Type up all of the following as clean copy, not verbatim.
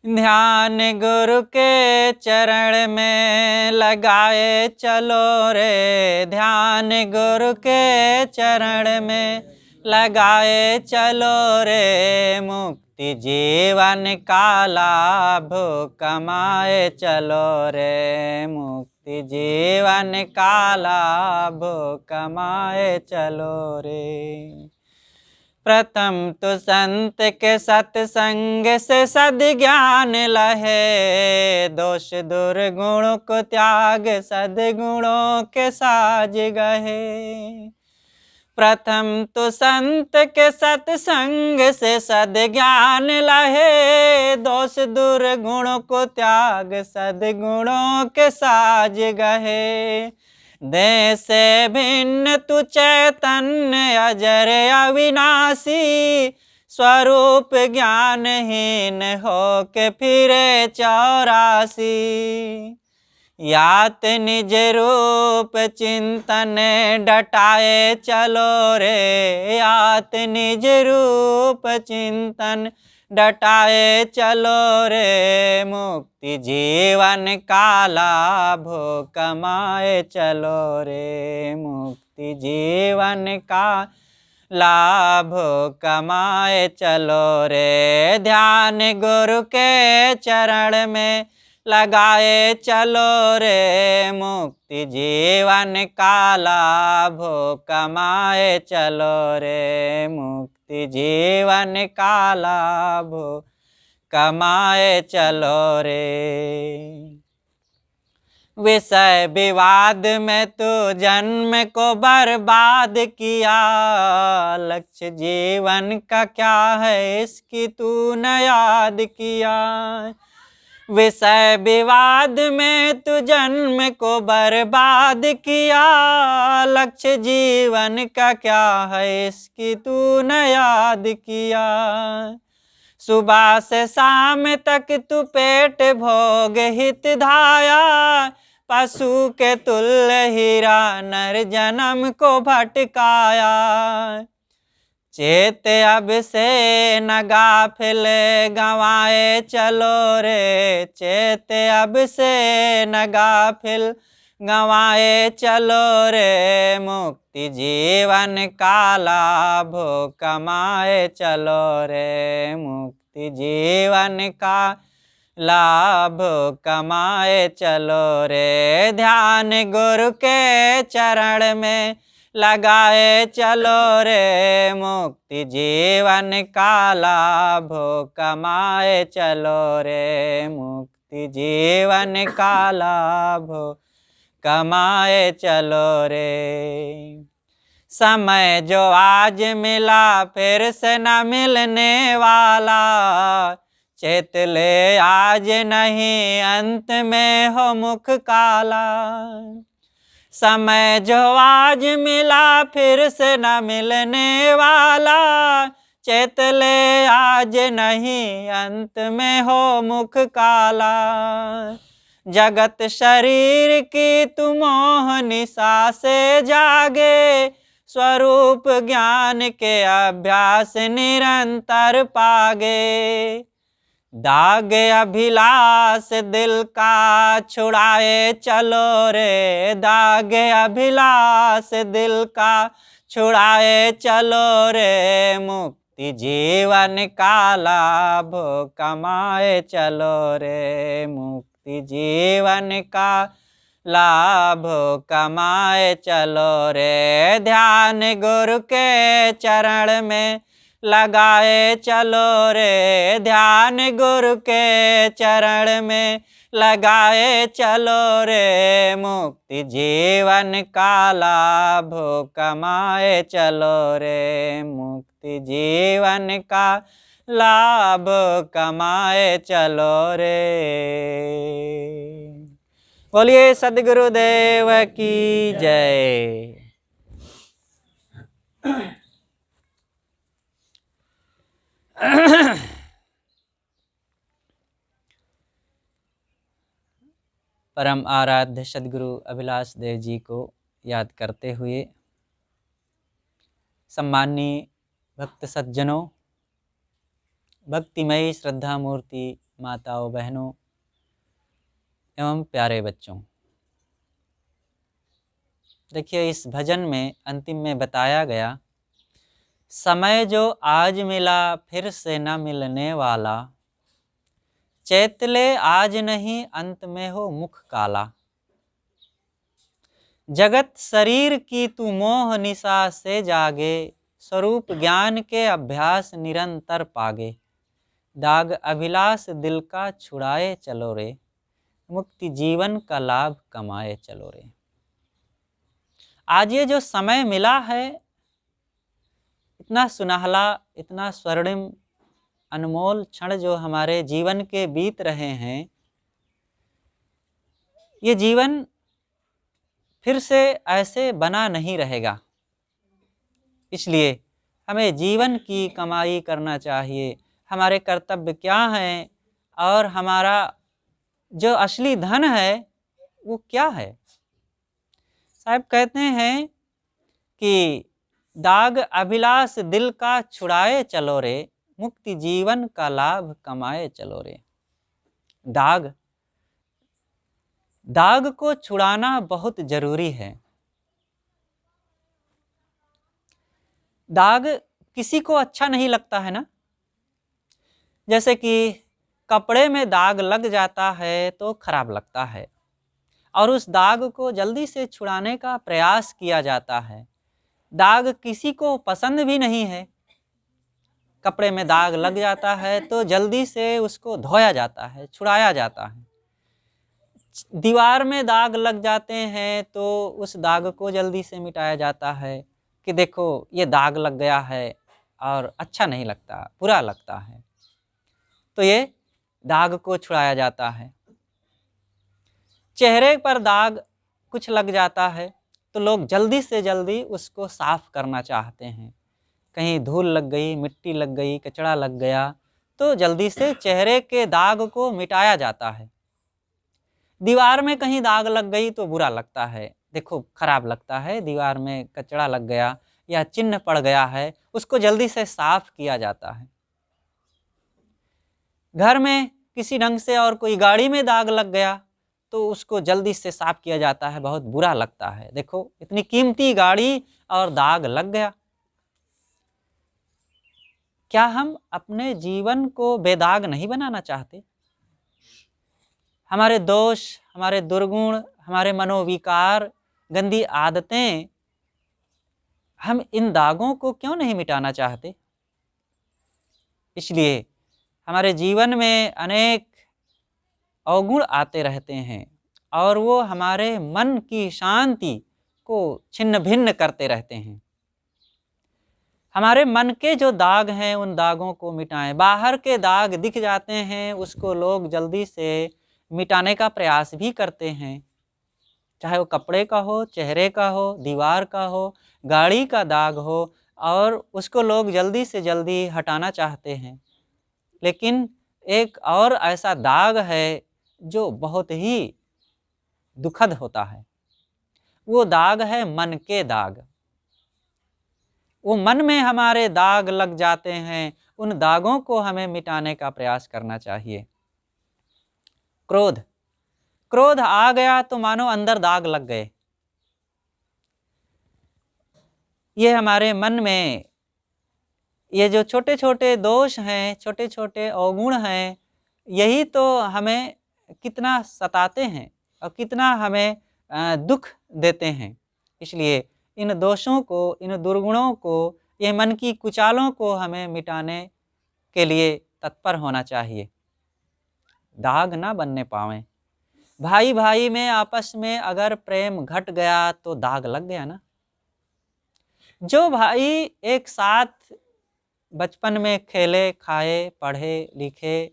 ध्यान गुरु के चरण में लगाए चलो रे, ध्यान गुरु के चरण में लगाए चलो रे, मुक्ति जीवन का लाभ कमाए चलो रे, मुक्ति जीवन का लाभ कमाए चलो रे। प्रथम तो संत के सत्संग से सद्ज्ञान लहे, दोष दुर्गुण को त्याग सद्गुणों के साज गहे। प्रथम तो संत के सत्संग से सद्ज्ञान लहे, दोष दुर्गुण को त्याग सद्गुणों के साज गहे। देह से भिन्न तू चैतन्य अजर अविनाशी, स्वरूप ज्ञानहीन हो के फिरे 84। यात निज रूप चिंतन डटाए चलो रे, यात निज रूप चिंतन डटाए चलो रे, मुक्ति जीवन का लाभ कमाए चलो रे, मुक्ति जीवन का लाभ कमाए चलो रे। ध्यान गुरु के चरण में लगाए चलो रे, मुक्ति जीवन का लाभ कमाए चलो रे, मुक्ति जीवन का लाभ कमाए चलो रे। विषय विवाद में तू जन्म को बर्बाद किया, लक्ष्य जीवन का क्या है इसकी तू न याद किया। विषय विवाद में तू जन्म को बर्बाद किया, लक्ष्य जीवन का क्या है इसकी तू न याद किया। सुबह से शाम तक तू पेट भोग हित धाया, पशु के तुल्य हीरा नर जन्म को भटकाया। चेत अब से न गाफिल गंवाए चलो रे, चेत अब से न गाफिल गंवाए चलो रे, मुक्ति जीवन का लाभ कमाए चलो रे, मुक्ति जीवन का लाभ कमाए चलो रे। ध्यान गुरु के चरण में लगाए चलो रे, मुक्ति जीवन का लाभ कमाए चलो रे, मुक्ति जीवन का लाभ कमाए चलो रे। समय जो आज मिला फिर से न मिलने वाला, चेत ले आज नहीं अंत में हो मुख काला। समय जो आज मिला फिर से न मिलने वाला, चेत ले आज नहीं अंत में हो मुख काला। जगत शरीर की तू मोह निशा से जागे, स्वरूप ज्ञान के अभ्यास निरंतर पागे। दाग अभिलाष दिल का छुड़ाए चलो रे, दाग अभिलाष दिल का छुड़ाए चलो रे, मुक्ति जीवन का लाभ कमाए चलो रे, मुक्ति जीवन का लाभ कमाए चलो रे। ध्यान गुरु के चरण में लगाए चलो रे, ध्यान गुरु के चरण में लगाए चलो रे, मुक्ति जीवन का लाभ कमाए चलो रे, मुक्ति जीवन का लाभ कमाए चलो रे। बोलिए सद्गुरुदेव की जय। परम आराध्य सद्गुरु अभिलाष देव जी को याद करते हुए सम्माननीय भक्त सज्जनों, भक्तिमयी श्रद्धा मूर्ति माताओं, बहनों एवं प्यारे बच्चों, देखिए इस भजन में अंतिम में बताया गया, समय जो आज मिला फिर से न मिलने वाला, चैतले आज नहीं अंत में हो मुख काला। जगत शरीर की तू मोह निशा से जागे, स्वरूप ज्ञान के अभ्यास निरंतर पागे। दाग अभिलाष दिल का छुड़ाए चलो रे, मुक्ति जीवन का लाभ कमाए चलो रे। आज ये जो समय मिला है, इतना सुनहला, इतना स्वर्णिम अनमोल क्षण जो हमारे जीवन के बीत रहे हैं, ये जीवन फिर से ऐसे बना नहीं रहेगा। इसलिए हमें जीवन की कमाई करना चाहिए। हमारे कर्तव्य क्या हैं और हमारा जो असली धन है वो क्या है। साहब कहते हैं कि दाग अभिलाष दिल का छुड़ाए चलो रे, मुक्ति जीवन का लाभ कमाए चलो रे। दाग को छुड़ाना बहुत जरूरी है। दाग किसी को अच्छा नहीं लगता है ना। जैसे कि कपड़े में दाग लग जाता है तो खराब लगता है और उस दाग को जल्दी से छुड़ाने का प्रयास किया जाता है। दाग किसी को पसंद भी नहीं है। कपड़े में दाग लग जाता है तो जल्दी से उसको धोया जाता है, छुड़ाया जाता है। दीवार में दाग लग जाते हैं तो उस दाग को जल्दी से मिटाया जाता है कि देखो ये दाग लग गया है और अच्छा नहीं लगता, बुरा लगता है, तो ये दाग को छुड़ाया जाता है। चेहरे पर दाग कुछ लग जाता है तो लोग जल्दी से जल्दी उसको साफ करना चाहते हैं। कहीं धूल लग गई, मिट्टी लग गई, कचरा लग गया तो जल्दी से चेहरे के दाग को मिटाया जाता है। दीवार में कहीं दाग लग गई तो बुरा लगता है, देखो खराब लगता है, दीवार में कचरा लग गया या चिन्ह पड़ गया है, उसको जल्दी से साफ किया जाता है। घर में किसी ढंग से और कोई गाड़ी में दाग लग गया तो उसको जल्दी से साफ किया जाता है, बहुत बुरा लगता है, देखो इतनी कीमती गाड़ी और दाग लग गया। क्या हम अपने जीवन को बेदाग नहीं बनाना चाहते? हमारे दोष, हमारे दुर्गुण, हमारे मनोविकार, गंदी आदतें, हम इन दागों को क्यों नहीं मिटाना चाहते? इसलिए हमारे जीवन में अनेक अवगुण आते रहते हैं और वो हमारे मन की शांति को छिन्न भिन्न करते रहते हैं। हमारे मन के जो दाग हैं उन दागों को मिटाएं। बाहर के दाग दिख जाते हैं, उसको लोग जल्दी से मिटाने का प्रयास भी करते हैं, चाहे वो कपड़े का हो, चेहरे का हो, दीवार का हो, गाड़ी का दाग हो, और उसको लोग जल्दी से जल्दी हटाना चाहते हैं। लेकिन एक और ऐसा दाग है जो बहुत ही दुखद होता है, वो दाग है मन के दाग। वो मन में हमारे दाग लग जाते हैं, उन दागों को हमें मिटाने का प्रयास करना चाहिए। क्रोध आ गया तो मानो अंदर दाग लग गए। ये हमारे मन में ये जो छोटे छोटे दोष हैं, छोटे छोटे अवगुण हैं, यही तो हमें कितना सताते हैं और कितना हमें दुख देते हैं। इसलिए इन दोषों को, इन दुर्गुणों को, ये मन की कुचालों को हमें मिटाने के लिए तत्पर होना चाहिए। दाग ना बनने पावें। भाई भाई में आपस में अगर प्रेम घट गया तो दाग लग गया ना। जो भाई एक साथ बचपन में खेले, खाए, पढ़े, लिखे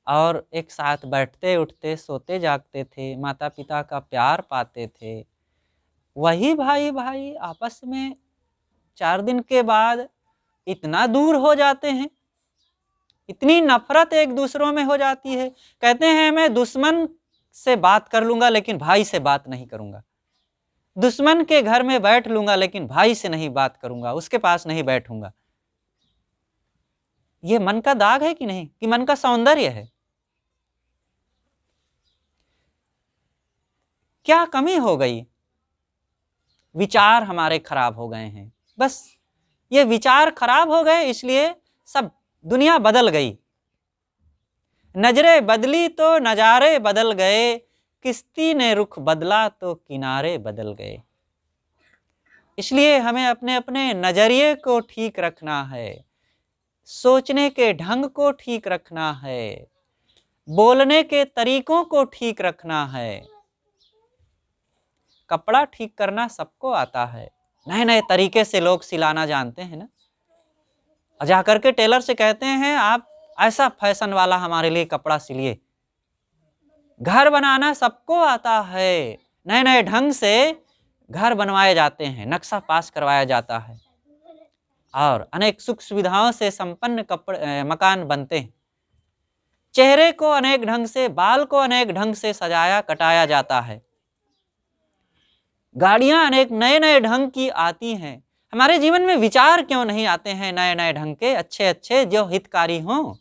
और एक साथ बैठते उठते सोते जागते थे, माता पिता का प्यार पाते थे, वही भाई भाई आपस में 4 दिन के बाद इतना दूर हो जाते हैं, इतनी नफरत एक दूसरों में हो जाती है। कहते हैं मैं दुश्मन से बात कर लूंगा लेकिन भाई से बात नहीं करूंगा, दुश्मन के घर में बैठ लूंगा लेकिन भाई से नहीं बात करूंगा, उसके पास नहीं बैठूंगा। ये मन का दाग है कि नहीं, कि मन का सौंदर्य है? क्या कमी हो गई? विचार हमारे खराब हो गए हैं। बस ये विचार खराब हो गए, इसलिए सब दुनिया बदल गई। नजरें बदली तो नजारे बदल गए, किश्ती ने रुख बदला तो किनारे बदल गए। इसलिए हमें अपने अपने नजरिए को ठीक रखना है, सोचने के ढंग को ठीक रखना है, बोलने के तरीकों को ठीक रखना है। कपड़ा ठीक करना सबको आता है, नए नए तरीके से लोग सिलाना जानते हैं ना। और जाकर के टेलर से कहते हैं आप ऐसा फैशन वाला हमारे लिए कपड़ा सिलिए। घर बनाना सबको आता है, नए नए ढंग से घर बनवाए जाते हैं, नक्शा पास करवाया जाता है और अनेक सुख सुविधाओं से संपन्न मकान बनते हैं। चेहरे को अनेक ढंग से, बाल को अनेक ढंग से सजाया कटाया जाता है। गाड़ियां अनेक नए नए ढंग की आती हैं। हमारे जीवन में विचार क्यों नहीं आते हैं नए नए ढंग के, अच्छे अच्छे, जो हितकारी हों?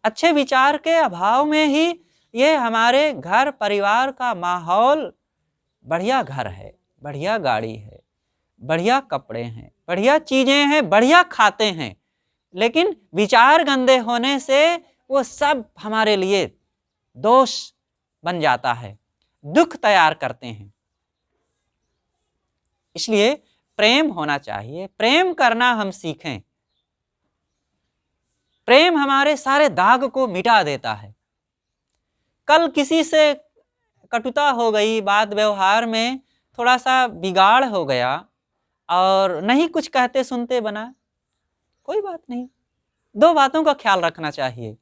अच्छे विचार के अभाव में ही ये हमारे घर परिवार का माहौल, बढ़िया घर है, बढ़िया गाड़ी है, बढ़िया कपड़े हैं, बढ़िया चीजें हैं, बढ़िया खाते हैं, लेकिन विचार गंदे होने से वो सब हमारे लिए दोष बन जाता है, दुख तैयार करते हैं। इसलिए प्रेम होना चाहिए, प्रेम करना हम सीखें। प्रेम हमारे सारे दाग को मिटा देता है। कल किसी से कटुता हो गई, बात व्यवहार में थोड़ा सा बिगाड़ हो गया और नहीं कुछ कहते सुनते बना, कोई बात नहीं। दो बातों का ख्याल रखना चाहिए,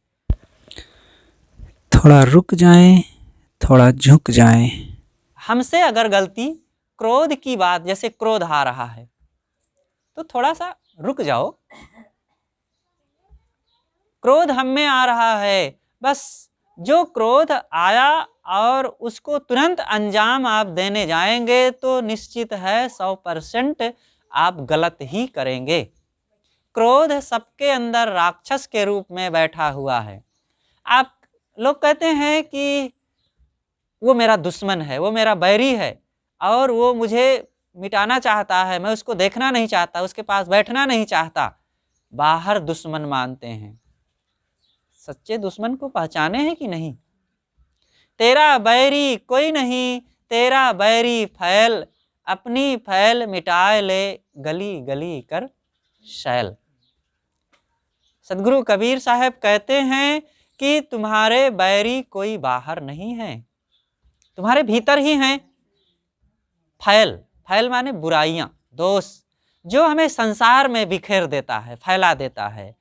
थोड़ा रुक जाएं, थोड़ा झुक जाएं। हमसे अगर गलती क्रोध की बात, जैसे क्रोध आ रहा है तो थोड़ा सा रुक जाओ। क्रोध हम में आ रहा है, बस जो क्रोध आया और उसको तुरंत अंजाम आप देने जाएंगे तो निश्चित है 100% आप गलत ही करेंगे। क्रोध सबके अंदर राक्षस के रूप में बैठा हुआ है। आप लोग कहते हैं कि वो मेरा दुश्मन है, वो मेरा बैरी है और वो मुझे मिटाना चाहता है, मैं उसको देखना नहीं चाहता, उसके पास बैठना नहीं चाहता। बाहर दुश्मन मानते हैं, सच्चे दुश्मन को पहचाने हैं कि नहीं? तेरा बैरी कोई नहीं, तेरा बैरी फैल, अपनी फैल मिटाए ले, गली गली कर शैल। सदगुरु कबीर साहब कहते हैं कि तुम्हारे बैरी कोई बाहर नहीं है, तुम्हारे भीतर ही हैं। फैल, फैल माने बुराइयां, दोष, जो हमें संसार में बिखेर देता है, फैला देता है।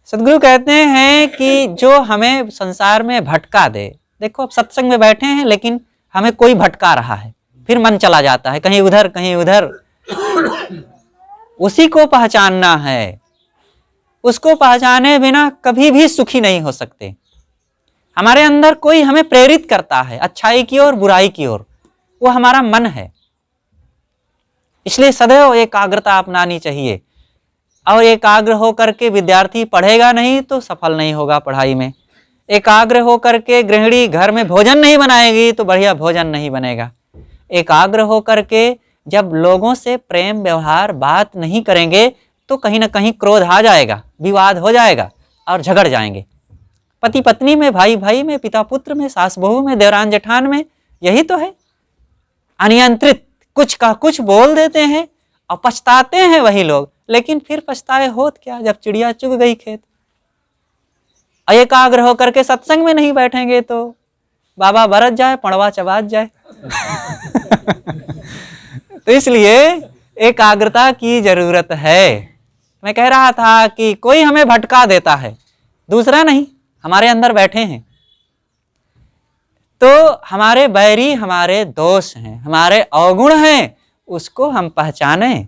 सदगुरु कहते हैं कि जो हमें संसार में भटका दे। देखो अब सत्संग में बैठे हैं लेकिन हमें कोई भटका रहा है, फिर मन चला जाता है कहीं उधर कहीं उधर। उसी को पहचानना है, उसको पहचाने बिना कभी भी सुखी नहीं हो सकते। हमारे अंदर कोई हमें प्रेरित करता है अच्छाई की ओर बुराई की ओर, वो हमारा मन है। इसलिए सदैव एकाग्रता अपनानी चाहिए और एकाग्र होकर के विद्यार्थी पढ़ेगा नहीं तो सफल नहीं होगा पढ़ाई में। एकाग्र होकर के गृहिणी घर में भोजन नहीं बनाएगी तो बढ़िया भोजन नहीं बनेगा। एकाग्र होकर के जब लोगों से प्रेम व्यवहार बात नहीं करेंगे तो कहीं ना कहीं क्रोध आ जाएगा, विवाद हो जाएगा और झगड़ जाएंगे। पति पत्नी में, भाई भाई में, पिता पुत्र में, सास बहू में, देवरान जेठान में, यही तो है। अनियंत्रित कुछ का कुछ बोल देते हैं और पछताते हैं वही लोग, लेकिन फिर पछताए होत क्या जब चिड़िया चुग गई खेत। एकाग्र होकर के सत्संग में नहीं बैठेंगे तो बाबा बरत जाए, पड़वा चबात जाए। तो इसलिए एकाग्रता की जरूरत है। मैं कह रहा था कि कोई हमें भटका देता है, दूसरा नहीं, हमारे अंदर बैठे हैं। तो हमारे बैरी हमारे दोष हैं, हमारे अवगुण हैं, उसको हम पहचाने।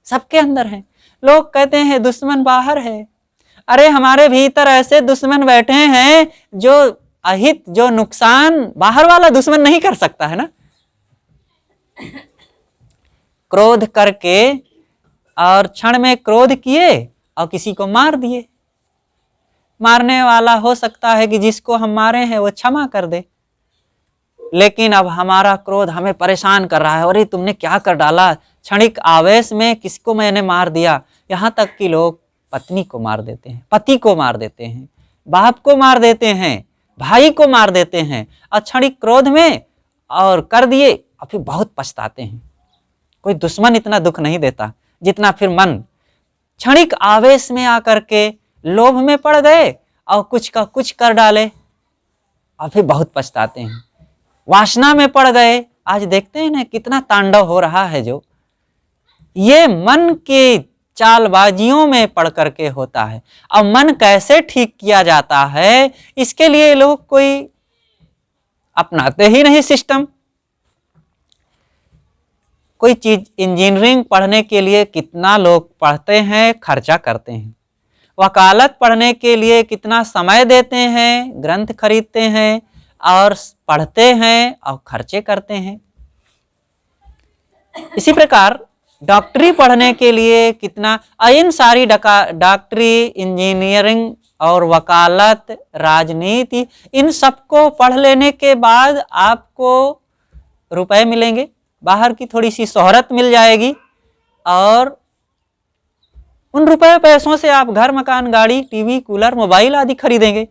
सबके अंदर हैं। लोग कहते हैं दुश्मन बाहर है, अरे हमारे भीतर ऐसे दुश्मन बैठे हैं जो अहित, जो नुकसान बाहर वाला दुश्मन नहीं कर सकता है ना। क्रोध करके और क्षण में क्रोध किए और किसी को मार दिए। मारने वाला हो सकता है कि जिसको हम मारे हैं वो क्षमा कर दे, लेकिन अब हमारा क्रोध हमें परेशान कर रहा है, अरे तुमने क्या कर डाला, क्षणिक आवेश में किसको मैंने मार दिया। यहाँ तक कि लोग पत्नी को मार देते हैं, पति को मार देते हैं, बाप को मार देते हैं, भाई को मार देते हैं, और क्षणिक क्रोध में और कर दिए और फिर बहुत पछताते हैं। कोई दुश्मन इतना दुख नहीं देता जितना फिर मन क्षणिक आवेश में आकर के लोभ में पड़ गए और कुछ का कुछ कर डाले और फिर बहुत पछताते हैं। वासना में पड़ गए, आज देखते हैं ना कितना तांडव हो रहा है। जो ये मन की चालबाजियों में पड़ करके होता है। अब मन कैसे ठीक किया जाता है, इसके लिए लोग कोई अपनाते ही नहीं सिस्टम। कोई चीज इंजीनियरिंग पढ़ने के लिए कितना लोग पढ़ते हैं, खर्चा करते हैं। वकालत पढ़ने के लिए कितना समय देते हैं, ग्रंथ खरीदते हैं और पढ़ते हैं और खर्चे करते हैं। इसी प्रकार डॉक्टरी पढ़ने के लिए कितना, इन सारी डॉक्टरी, इंजीनियरिंग और वकालत, राजनीति, इन सबको पढ़ लेने के बाद आपको रुपए मिलेंगे, बाहर की थोड़ी सी शोहरत मिल जाएगी और उन रुपए पैसों से आप घर, मकान, गाड़ी, टीवी, कूलर, मोबाइल आदि खरीदेंगे।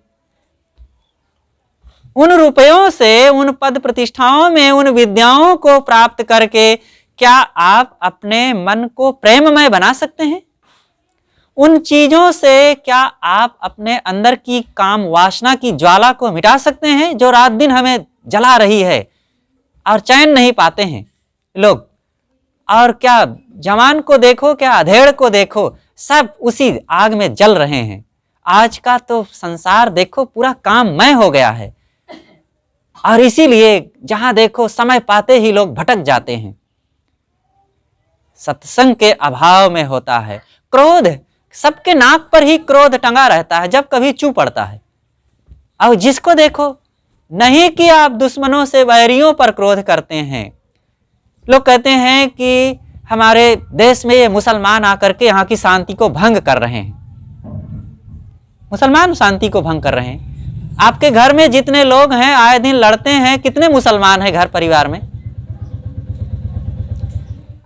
उन रुपयों से, उन पद प्रतिष्ठाओं में, उन विद्याओं को प्राप्त करके क्या आप अपने मन को प्रेममय बना सकते हैं? उन चीजों से क्या आप अपने अंदर की काम वासना की ज्वाला को मिटा सकते हैं जो रात दिन हमें जला रही है और चैन नहीं पाते हैं लोग? और क्या जवान को देखो, क्या अधेड़ को देखो, सब उसी आग में जल रहे हैं। आज का तो संसार देखो पूरा काममय हो गया है और इसीलिए जहां देखो समय पाते ही लोग भटक जाते हैं। सत्संग के अभाव में होता है। क्रोध, सबके नाक पर ही क्रोध टंगा रहता है, जब कभी चू पड़ता है। और जिसको देखो, नहीं कि आप दुश्मनों से, वैरियों पर क्रोध करते हैं। लोग कहते हैं कि हमारे देश में ये मुसलमान आकर के यहाँ की शांति को भंग कर रहे हैं। मुसलमान शांति को भंग कर रहे हैं। आपके घर में जितने लोग हैं आए दिन लड़ते हैं, कितने मुसलमान हैं घर परिवार में?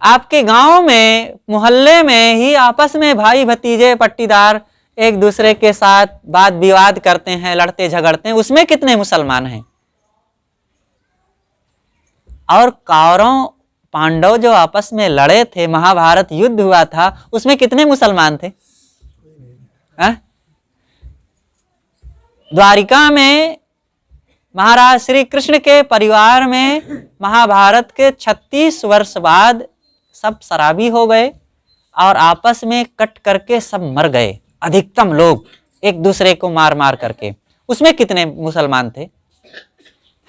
आपके गांव में, मोहल्ले में ही आपस में भाई भतीजे, पट्टीदार एक दूसरे के साथ वाद विवाद करते हैं, लड़ते झगड़ते हैं, उसमें कितने मुसलमान हैं? और कौरव पांडव जो आपस में लड़े थे, महाभारत युद्ध हुआ था, उसमें कितने मुसलमान थे? द्वारिका में महाराज श्री कृष्ण के परिवार में महाभारत के 36 वर्ष बाद सब शराबी हो गए और आपस में कट करके सब मर गए। अधिकतम लोग एक दूसरे को मार मार करके, उसमें कितने मुसलमान थे?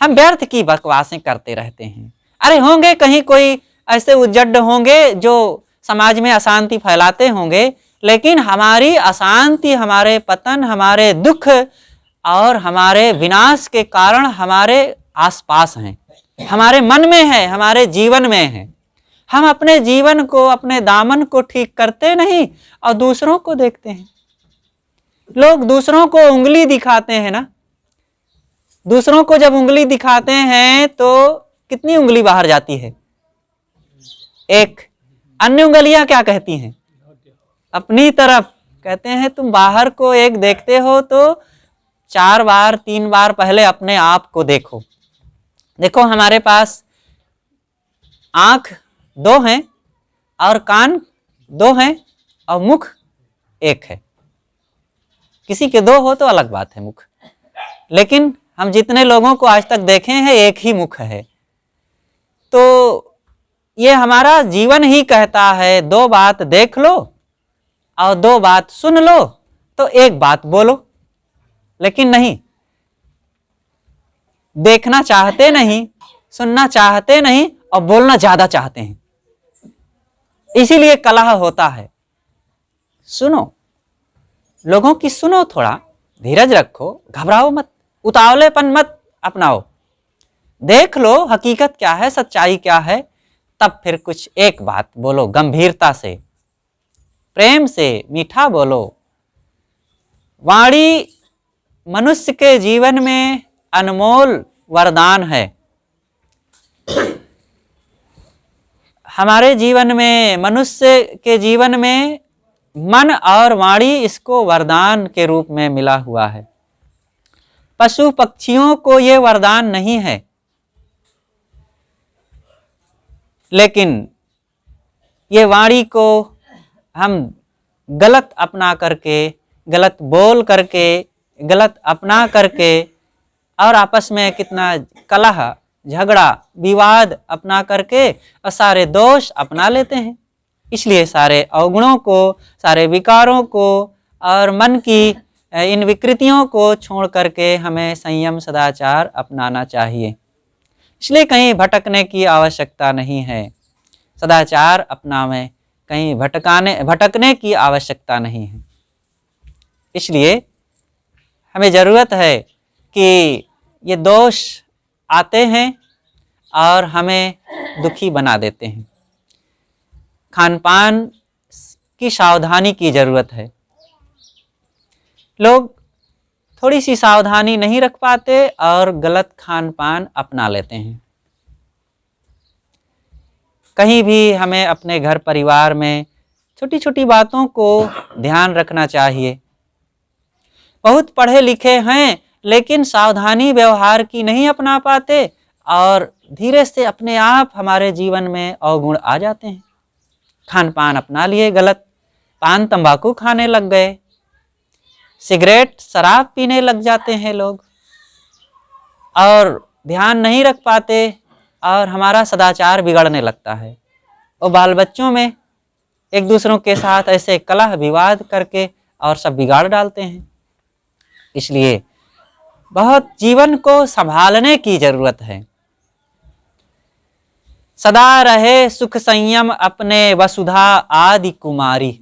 हम व्यर्थ की बकवासें करते रहते हैं। अरे होंगे कहीं कोई ऐसे उज्जड होंगे जो समाज में अशांति फैलाते होंगे, लेकिन हमारी अशांति, हमारे पतन, हमारे दुख और हमारे विनाश के कारण हमारे आसपास हैं, हमारे मन में है, हमारे जीवन में है। हम अपने जीवन को, अपने दामन को ठीक करते नहीं और दूसरों को देखते हैं। लोग दूसरों को उंगली दिखाते हैं ना, दूसरों को जब उंगली दिखाते हैं तो कितनी उंगली बाहर जाती है? एक। अन्य उंगलियां क्या कहती हैं? अपनी तरफ कहते हैं। तुम बाहर को एक देखते हो तो 4 बार 3 बार पहले अपने आप को देखो। देखो हमारे पास आंख 2 हैं और कान 2 हैं और मुख 1 है। किसी के 2 हो तो अलग बात है मुख, लेकिन हम जितने लोगों को आज तक देखे हैं 1 ही मुख है। तो ये हमारा जीवन ही कहता है 2 बात देख लो और 2 बात सुन लो तो 1 बात बोलो, लेकिन नहीं, देखना चाहते नहीं, सुनना चाहते नहीं और बोलना ज्यादा चाहते हैं। इसीलिए कलह होता है। सुनो, लोगों की सुनो, थोड़ा धीरज रखो, घबराओ मत, उतावलेपन मत अपनाओ, देख लो हकीकत क्या है, सच्चाई क्या है, तब फिर कुछ 1 बात बोलो, गंभीरता से, प्रेम से, मीठा बोलो। वाणी मनुष्य के जीवन में अनमोल वरदान है। हमारे जीवन में, मनुष्य के जीवन में मन और वाणी इसको वरदान के रूप में मिला हुआ है। पशु पक्षियों को ये वरदान नहीं है, लेकिन ये वाणी को हम गलत अपना करके, गलत बोल करके, गलत अपना करके और आपस में कितना कलह, झगड़ा, विवाद अपना करके और सारे दोष अपना लेते हैं। इसलिए सारे अवगुणों को, सारे विकारों को और मन की इन विकृतियों को छोड़ करके हमें संयम सदाचार अपनाना चाहिए। इसलिए कहीं भटकने की आवश्यकता नहीं है। सदाचार अपनावें, कहीं भटकने की आवश्यकता नहीं है। इसलिए हमें ज़रूरत है कि ये दोष आते हैं और हमें दुखी बना देते हैं। खान पान की सावधानी की ज़रूरत है। लोग थोड़ी सी सावधानी नहीं रख पाते और गलत खान पान अपना लेते हैं। कहीं भी हमें अपने घर परिवार में छोटी छोटी बातों को ध्यान रखना चाहिए। बहुत पढ़े लिखे हैं लेकिन सावधानी व्यवहार की नहीं अपना पाते और धीरे से अपने आप हमारे जीवन में अवगुण आ जाते हैं। खान पान अपना लिए गलत, पान तंबाकू खाने लग गए, सिगरेट शराब पीने लग जाते हैं लोग और ध्यान नहीं रख पाते और हमारा सदाचार बिगड़ने लगता है। और बाल बच्चों में एक दूसरों के साथ ऐसे कलह विवाद करके और सब बिगाड़ डालते हैं। इसलिए बहुत जीवन को संभालने की जरूरत है। सदा रहे सुख संयम अपने वसुधा आदि कुमारी।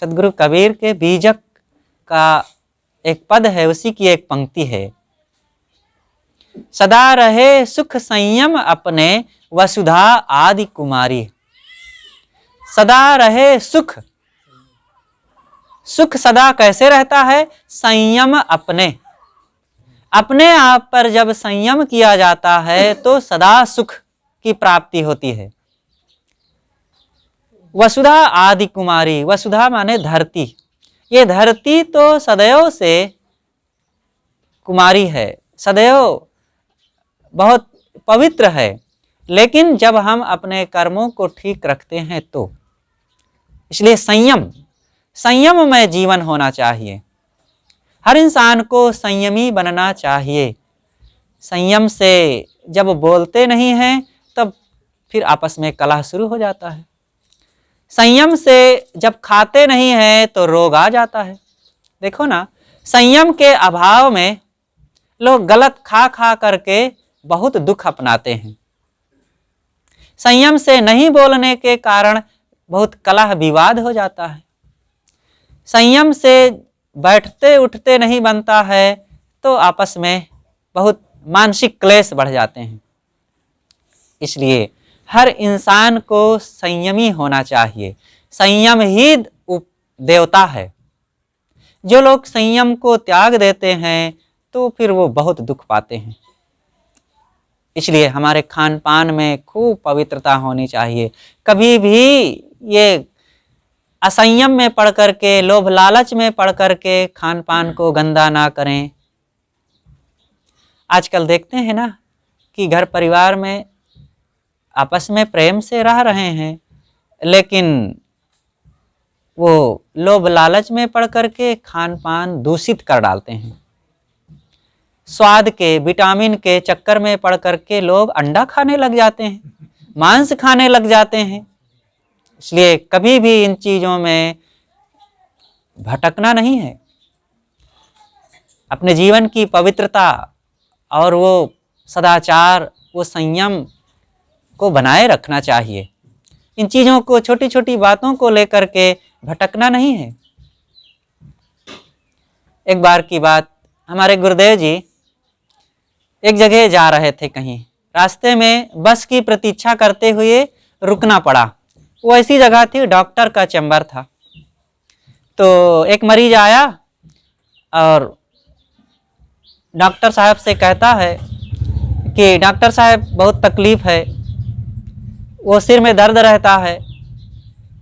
सदगुरु कबीर के बीजक का एक पद है, उसी की एक पंक्ति है। सदा रहे सुख संयम अपने वसुधा आदि कुमारी। सदा रहे सुख, सुख सदा कैसे रहता है? संयम अपने आप पर जब संयम किया जाता है तो सदा सुख की प्राप्ति होती है। वसुधा आदि कुमारी, वसुधा माने धरती। ये धरती तो सदैव से कुमारी है, सदैव बहुत पवित्र है, लेकिन जब हम अपने कर्मों को ठीक रखते हैं तो। इसलिए संयम में जीवन होना चाहिए। हर इंसान को संयमी बनना चाहिए। संयम से जब बोलते नहीं हैं तब फिर आपस में कलह शुरू हो जाता है। संयम से जब खाते नहीं हैं तो रोग आ जाता है। देखो ना, संयम के अभाव में लोग गलत खा खा करके बहुत दुख अपनाते हैं। संयम से नहीं बोलने के कारण बहुत कलह विवाद हो जाता है। संयम से बैठते उठते नहीं बनता है तो आपस में बहुत मानसिक क्लेश बढ़ जाते हैं। इसलिए हर इंसान को संयमी होना चाहिए। संयम ही देवता है। जो लोग संयम को त्याग देते हैं तो फिर वो बहुत दुख पाते हैं। इसलिए हमारे खान पान में खूब पवित्रता होनी चाहिए। कभी भी ये असंयम में पड़ करके, लोभ लालच में पड़ करके खान पान को गंदा ना करें। आजकल देखते हैं ना कि घर परिवार में आपस में प्रेम से रह रहे हैं, लेकिन वो लोभ लालच में पड़ करके खान पान दूषित कर डालते हैं। स्वाद के, विटामिन के चक्कर में पड़ करके लोग अंडा खाने लग जाते हैं, मांस खाने लग जाते हैं। इसलिए कभी भी इन चीज़ों में भटकना नहीं है। अपने जीवन की पवित्रता और वो सदाचार, वो संयम को बनाए रखना चाहिए। इन चीज़ों को, छोटी छोटी बातों को लेकर के भटकना नहीं है। एक बार की बात, हमारे गुरुदेव जी एक जगह जा रहे थे कहीं, रास्ते में बस की प्रतीक्षा करते हुए रुकना पड़ा। वो ऐसी जगह थी, डॉक्टर का चैम्बर था। तो एक मरीज आया और डॉक्टर साहब से कहता है कि डॉक्टर साहब बहुत तकलीफ है। वो सिर में दर्द रहता है,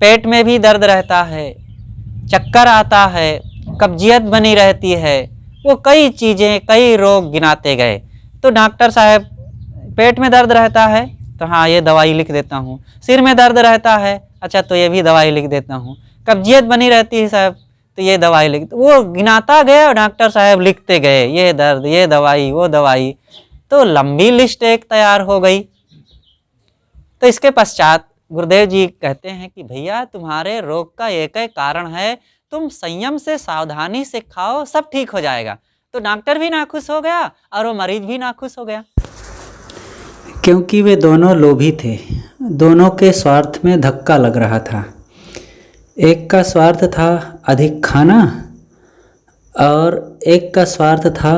पेट में भी दर्द रहता है, चक्कर आता है, कब्जियत बनी रहती है, वो कई चीज़ें, कई रोग गिनाते गए। तो डॉक्टर साहब पेट में दर्द रहता है तो हाँ ये दवाई लिख देता हूँ, सिर में दर्द रहता है अच्छा तो ये भी दवाई लिख देता हूँ, कब्जियत बनी रहती है साहब तो ये दवाई लिख, वो गिनाता गए और डॉक्टर साहब लिखते गए, ये दर्द, ये दवाई, वो दवाई, तो लंबी लिस्ट एक तैयार हो गई। तो इसके पश्चात गुरुदेव जी कहते हैं कि भैया तुम्हारे रोग का एक ही कारण है, तुम संयम से सावधानी से खाओ, सब ठीक हो जाएगा। तो डॉक्टर भी नाखुश हो गया और वो मरीज भी नाखुश हो गया। क्योंकि वे दोनों लोभी थे, दोनों के स्वार्थ में धक्का लग रहा था। एक का स्वार्थ था अधिक खाना और एक का स्वार्थ था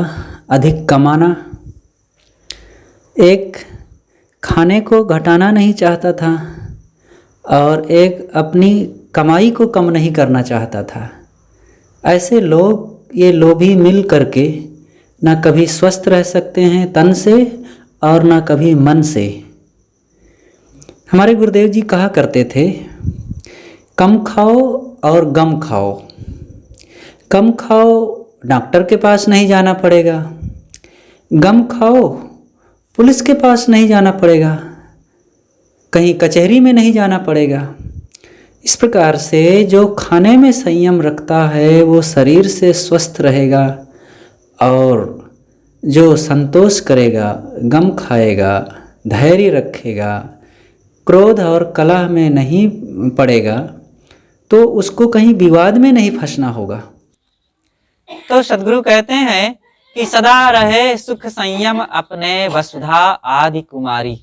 अधिक कमाना। एक खाने को घटाना नहीं चाहता था और एक अपनी कमाई को कम नहीं करना चाहता था। ऐसे लोग, ये लोभी मिल करके न कभी स्वस्थ रह सकते हैं तन से और न कभी मन से। हमारे गुरुदेव जी कहा करते थे, कम खाओ और गम खाओ। कम खाओ, डॉक्टर के पास नहीं जाना पड़ेगा। गम खाओ, पुलिस के पास नहीं जाना पड़ेगा, कहीं कचहरी में नहीं जाना पड़ेगा। इस प्रकार से जो खाने में संयम रखता है वो शरीर से स्वस्थ रहेगा और जो संतोष करेगा, गम खाएगा, धैर्य रखेगा, क्रोध और कलह में नहीं पड़ेगा, तो उसको कहीं विवाद में नहीं फंसना होगा। तो सदगुरु कहते हैं कि सदा रहे सुख संयम अपने वसुधा आदि कुमारी।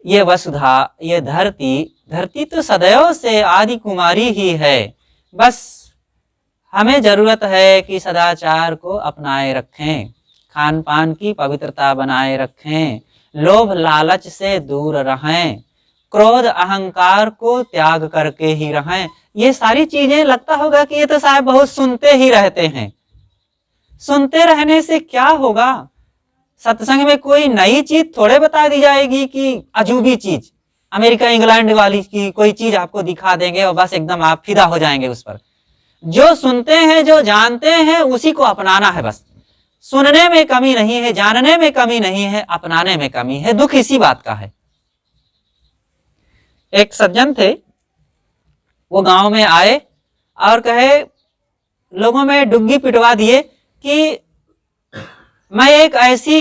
ये वसुधा, ये धरती तो सदैव से आदि कुमारी ही है। बस हमें जरूरत है कि सदाचार को अपनाए रखें, खान पान की पवित्रता बनाए रखें, लोभ लालच से दूर रहें, क्रोध अहंकार को त्याग करके ही रहें। ये सारी चीजें लगता होगा कि ये तो साहब बहुत सुनते ही रहते हैं। सुनते रहने से क्या होगा? सत्संग में कोई नई चीज थोड़े बता दी जाएगी कि अजूबी चीज, अमेरिका इंग्लैंड वाली की कोई चीज आपको दिखा देंगे और बस एकदम आप फिदा हो जाएंगे उस पर। जो सुनते हैं, जो जानते हैं, उसी को अपनाना है। बस सुनने में कमी नहीं है, जानने में कमी नहीं है, अपनाने में कमी है। दुख इसी बात का है। एक सज्जन थे, वो गांव में आए और कहे, लोगों में डुग्गी पिटवा दिए कि मैं एक ऐसी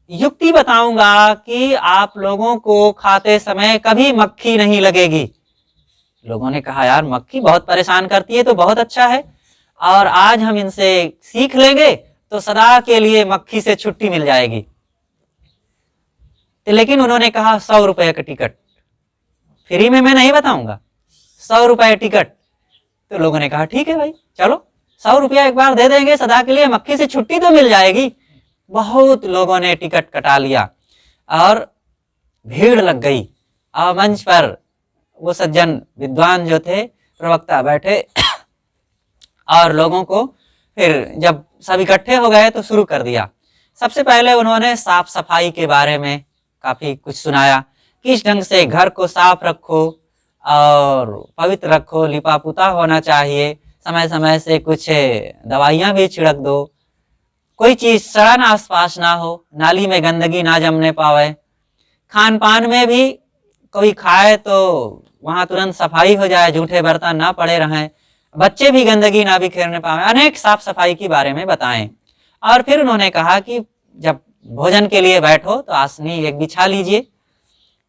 युक्ति बताऊंगा कि आप लोगों को खाते समय कभी मक्खी नहीं लगेगी। लोगों ने कहा यार मक्खी बहुत परेशान करती है, तो बहुत अच्छा है और आज हम इनसे सीख लेंगे तो सदा के लिए मक्खी से छुट्टी मिल जाएगी। लेकिन उन्होंने कहा 100 रुपए का टिकट, फ्री में मैं नहीं बताऊंगा, 100 रुपए टिकट। तो लोगों ने कहा ठीक है भाई चलो 100 रुपया एक बार दे देंगे, सदा के लिए मक्खी से छुट्टी तो मिल जाएगी। बहुत लोगों ने टिकट कटा लिया और भीड़ लग गई और मंच पर वो सज्जन विद्वान जो थे, प्रवक्ता बैठे और लोगों को फिर जब सब इकट्ठे हो गए तो शुरू कर दिया। सबसे पहले उन्होंने साफ सफाई के बारे में काफी कुछ सुनाया, किस ढंग से घर को साफ रखो और पवित्र रखो, लिपा पुता होना चाहिए, समय समय से कुछ दवाइयां भी छिड़क दो, कोई चीज सड़न आसपास ना हो, नाली में गंदगी ना जमने पावे, खान पान में भी कोई खाए तो वहां तुरंत सफाई हो जाए, जूठे बर्तन ना पड़े रहें, बच्चे भी गंदगी ना बिखेरने पाए, अनेक साफ सफाई के बारे में बताएं। और फिर उन्होंने कहा कि जब भोजन के लिए बैठो तो आसनी एक बिछा लीजिए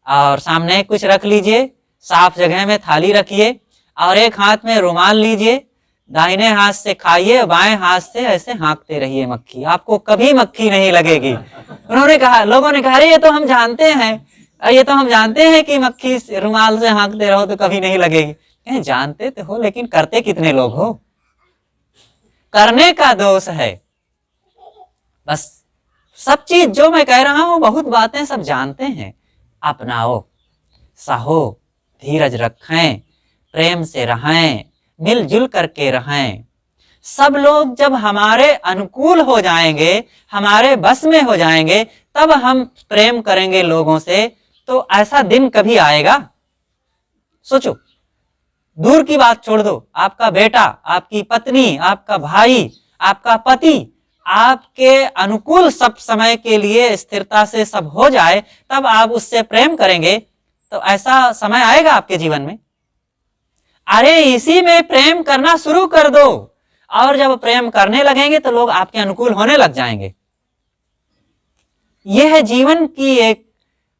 और सामने कुछ रख लीजिए, साफ जगह में थाली रखिए और एक हाथ में रुमाल लीजिए, दाहिने हाथ से खाइए, बाएं हाथ से ऐसे हाँकते रहिए मक्खी, आपको कभी मक्खी नहीं लगेगी। उन्होंने कहा, लोगों ने कहा अरे ये तो हम जानते हैं, ये तो हम जानते हैं कि मक्खी रुमाल से हाँकते रहो तो कभी नहीं लगेगी। जानते तो हो लेकिन करते कितने लोग हो? करने का दोष है। बस सब चीज जो मैं कह रहा हूं, बहुत बातें सब जानते हैं, अपनाओ, सहो, धीरज रखें, प्रेम से रहें, मिलजुल करके रहें। सब लोग जब हमारे अनुकूल हो जाएंगे, हमारे बस में हो जाएंगे, तब हम प्रेम करेंगे लोगों से, तो ऐसा दिन कभी आएगा? सोचो, दूर की बात छोड़ दो, आपका बेटा, आपकी पत्नी, आपका भाई, आपका पति आपके अनुकूल सब समय के लिए स्थिरता से सब हो जाए, तब आप उससे प्रेम करेंगे। तो ऐसा समय आएगा आपके जीवन में? अरे इसी में प्रेम करना शुरू कर दो, और जब प्रेम करने लगेंगे तो लोग आपके अनुकूल होने लग जाएंगे। यह है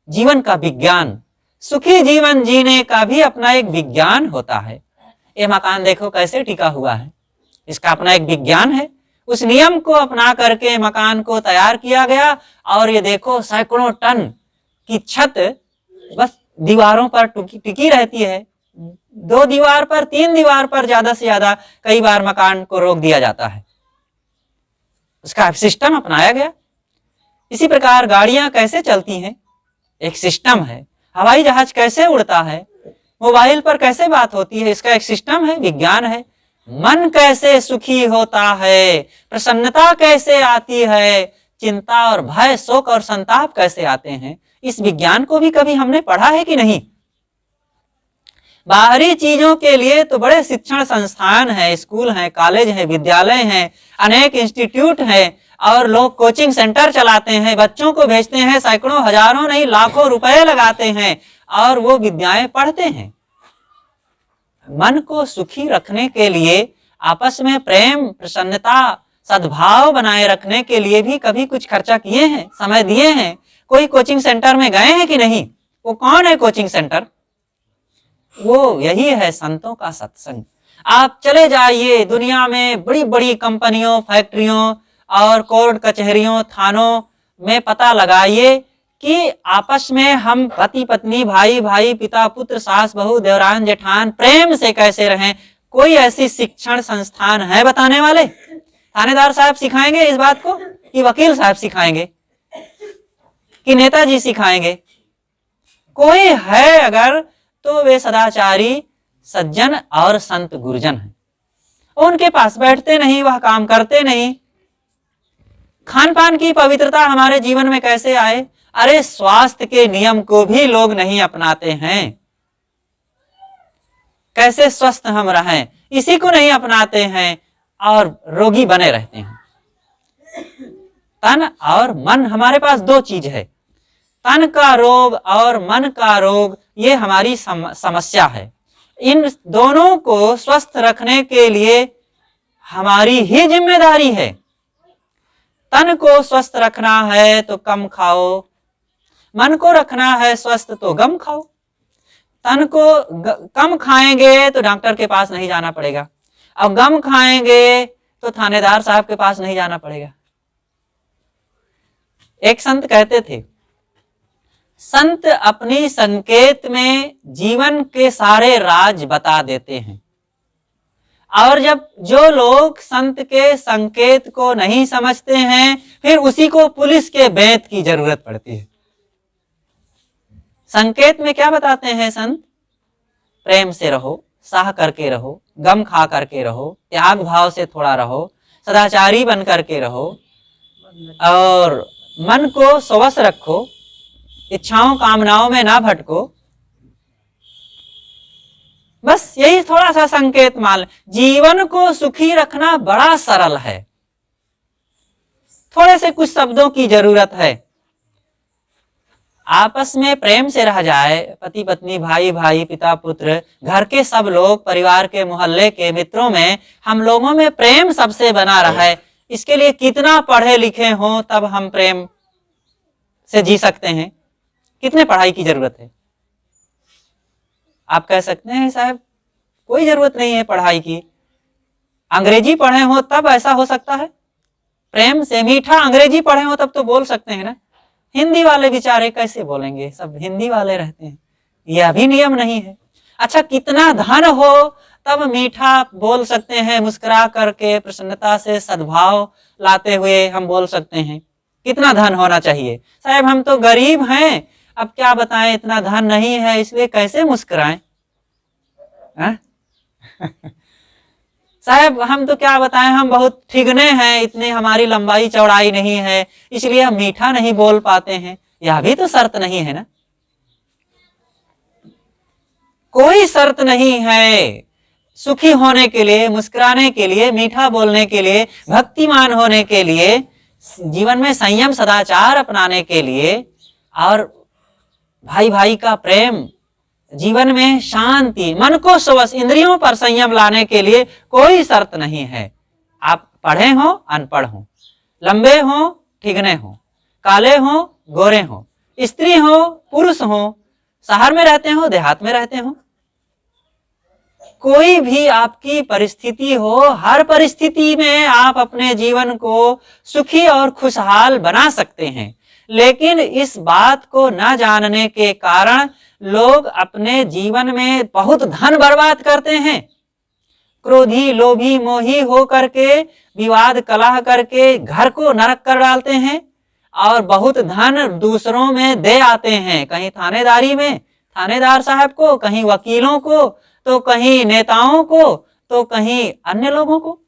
जीवन का विज्ञान। सुखी जीवन जीने का भी अपना एक विज्ञान होता है। ये मकान देखो कैसे टिका हुआ है, इसका अपना एक विज्ञान है। उस नियम को अपना करके मकान को तैयार किया गया, और ये देखो सैकड़ों टन की छत बस दीवारों पर टिकी रहती है। 2 दीवार पर, 3 दीवार पर ज्यादा से ज्यादा कई बार मकान को रोक दिया जाता है। उसका सिस्टम अपनाया गया। इसी प्रकार गाड़ियां कैसे चलती हैं, एक सिस्टम है। हवाई जहाज कैसे उड़ता है, मोबाइल पर कैसे बात होती है, इसका एक सिस्टम है, विज्ञान है। मन कैसे सुखी होता है, प्रसन्नता कैसे आती है, चिंता और भय, शोक और संताप कैसे आते हैं, इस विज्ञान को भी कभी हमने पढ़ा है कि नहीं? बाहरी चीजों के लिए तो बड़े शिक्षण संस्थान हैं, स्कूल हैं, कॉलेज हैं, विद्यालय हैं, अनेक इंस्टीट्यूट हैं, और लोग कोचिंग सेंटर चलाते हैं, बच्चों को भेजते हैं, सैकड़ों, हजारों नहीं लाखों रुपए लगाते हैं, और वो विद्याएं पढ़ते हैं। मन को सुखी रखने के लिए, आपस में प्रेम, प्रसन्नता, सद्भाव बनाए रखने के लिए भी कभी कुछ खर्चा किए हैं, समय दिए हैं? कोई कोचिंग सेंटर में गए हैं कि नहीं? वो कौन है कोचिंग सेंटर? वो यही है संतों का सत्संग। आप चले जाइए दुनिया में बड़ी बड़ी कंपनियों, फैक्ट्रियों और कोर्ट कचहरियों, थानों में पता लगाइए कि आपस में हम पति पत्नी, भाई भाई, पिता पुत्र, सास बहू, देवरान जेठान प्रेम से कैसे रहें। कोई ऐसी शिक्षण संस्थान है बताने वाले? थानेदार साहब सिखाएंगे इस बात को, कि वकील साहब सिखाएंगे, कि नेताजी सिखाएंगे? कोई है अगर तो वे सदाचारी सज्जन और संत गुरुजन हैं। उनके पास बैठते नहीं, वह काम करते नहीं। खान पान की पवित्रता हमारे जीवन में कैसे आए? अरे स्वास्थ्य के नियम को भी लोग नहीं अपनाते हैं। कैसे स्वस्थ हम रहें, इसी को नहीं अपनाते हैं और रोगी बने रहते हैं। तन और मन, हमारे पास 2 चीज है, तन का रोग और मन का रोग, ये हमारी समस्या है। इन दोनों को स्वस्थ रखने के लिए हमारी ही जिम्मेदारी है। तन को स्वस्थ रखना है तो कम खाओ, मन को रखना है स्वस्थ तो गम खाओ। तन को कम खाएंगे तो डॉक्टर के पास नहीं जाना पड़ेगा, और गम खाएंगे तो थानेदार साहब के पास नहीं जाना पड़ेगा। एक संत कहते थे, संत अपनी संकेत में जीवन के सारे राज बता देते हैं, और जब जो लोग संत के संकेत को नहीं समझते हैं, फिर उसी को पुलिस के बेंत की जरूरत पड़ती है। संकेत में क्या बताते हैं संत? प्रेम से रहो, सह करके रहो, गम खा करके रहो, त्याग भाव से थोड़ा रहो, सदाचारी बन करके रहो, और मन को स्वश रखो, इच्छाओं कामनाओं में ना भटको। बस यही थोड़ा सा संकेत मान। जीवन को सुखी रखना बड़ा सरल है, थोड़े से कुछ शब्दों की जरूरत है। आपस में प्रेम से रह जाए, पति पत्नी, भाई भाई, पिता पुत्र, घर के सब लोग, परिवार के, मोहल्ले के, मित्रों में हम लोगों में प्रेम सबसे बना रहे। इसके लिए कितना पढ़े लिखे हों तब हम प्रेम से जी सकते हैं? कितने पढ़ाई की जरूरत है? आप कह सकते हैं साहब कोई जरूरत नहीं है पढ़ाई की, अंग्रेजी पढ़े हो तब ऐसा हो सकता है। प्रेम से मीठा अंग्रेजी पढ़े हो तब तो बोल सकते हैं ना। हिंदी वाले बेचारे कैसे बोलेंगे, सब हिंदी वाले रहते हैं, यह भी नियम नहीं है। अच्छा, कितना धन हो तब मीठा बोल सकते हैं, मुस्कुरा करके प्रसन्नता से सद्भाव लाते हुए हम बोल सकते हैं। कितना धन होना चाहिए? साहब हम तो गरीब हैं, अब क्या बताएं, इतना धन नहीं है, इसलिए कैसे मुस्कुराएं? साहब हम तो क्या बताएं, हम बहुत ठिगने हैं, इतने हमारी लंबाई चौड़ाई नहीं है, इसलिए हम मीठा नहीं बोल पाते हैं। यह भी तो शर्त नहीं है ना। कोई शर्त नहीं है सुखी होने के लिए, मुस्कुराने के लिए, मीठा बोलने के लिए, भक्तिमान होने के लिए, जीवन में संयम सदाचार अपनाने के लिए, और भाई भाई का प्रेम, जीवन में शांति, मन को स्वश, इंद्रियों पर संयम लाने के लिए कोई शर्त नहीं है। आप पढ़े हो अनपढ़ हो, लंबे हो ठिगने हो, काले हो गोरे हो, स्त्री हो पुरुष हो, शहर में रहते हो देहात में रहते हो, कोई भी आपकी परिस्थिति हो, हर परिस्थिति में आप अपने जीवन को सुखी और खुशहाल बना सकते हैं। लेकिन इस बात को न जानने के कारण लोग अपने जीवन में बहुत धन बर्बाद करते हैं। क्रोधी, लोभी, मोही हो करके, विवाद कलह करके घर को नरक कर डालते हैं और बहुत धन दूसरों में दे आते हैं, कहीं थानेदारी में थानेदार साहब को, कहीं वकीलों को, तो कहीं नेताओं को, तो कहीं अन्य लोगों को,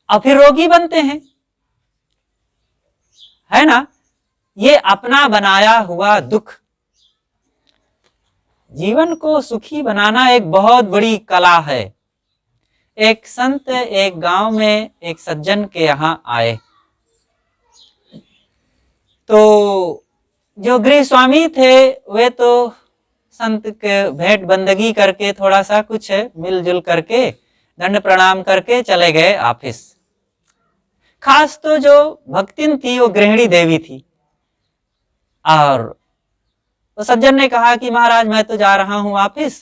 और फिर रोगी बनते हैं, है ना। ये अपना बनाया हुआ दुख। जीवन को सुखी बनाना एक बहुत बड़ी कला है। एक संत एक गांव में एक सज्जन के यहाँ आए, तो जो गृह स्वामी थे वे तो संत के भेंट बंदगी करके थोड़ा सा कुछ मिलजुल करके दंड प्रणाम करके चले गए ऑफिस। खास तो जो भक्तिन थी वो गृहिणी देवी थी, और तो सज्जन ने कहा कि महाराज मैं तो जा रहा हूं ऑफिस,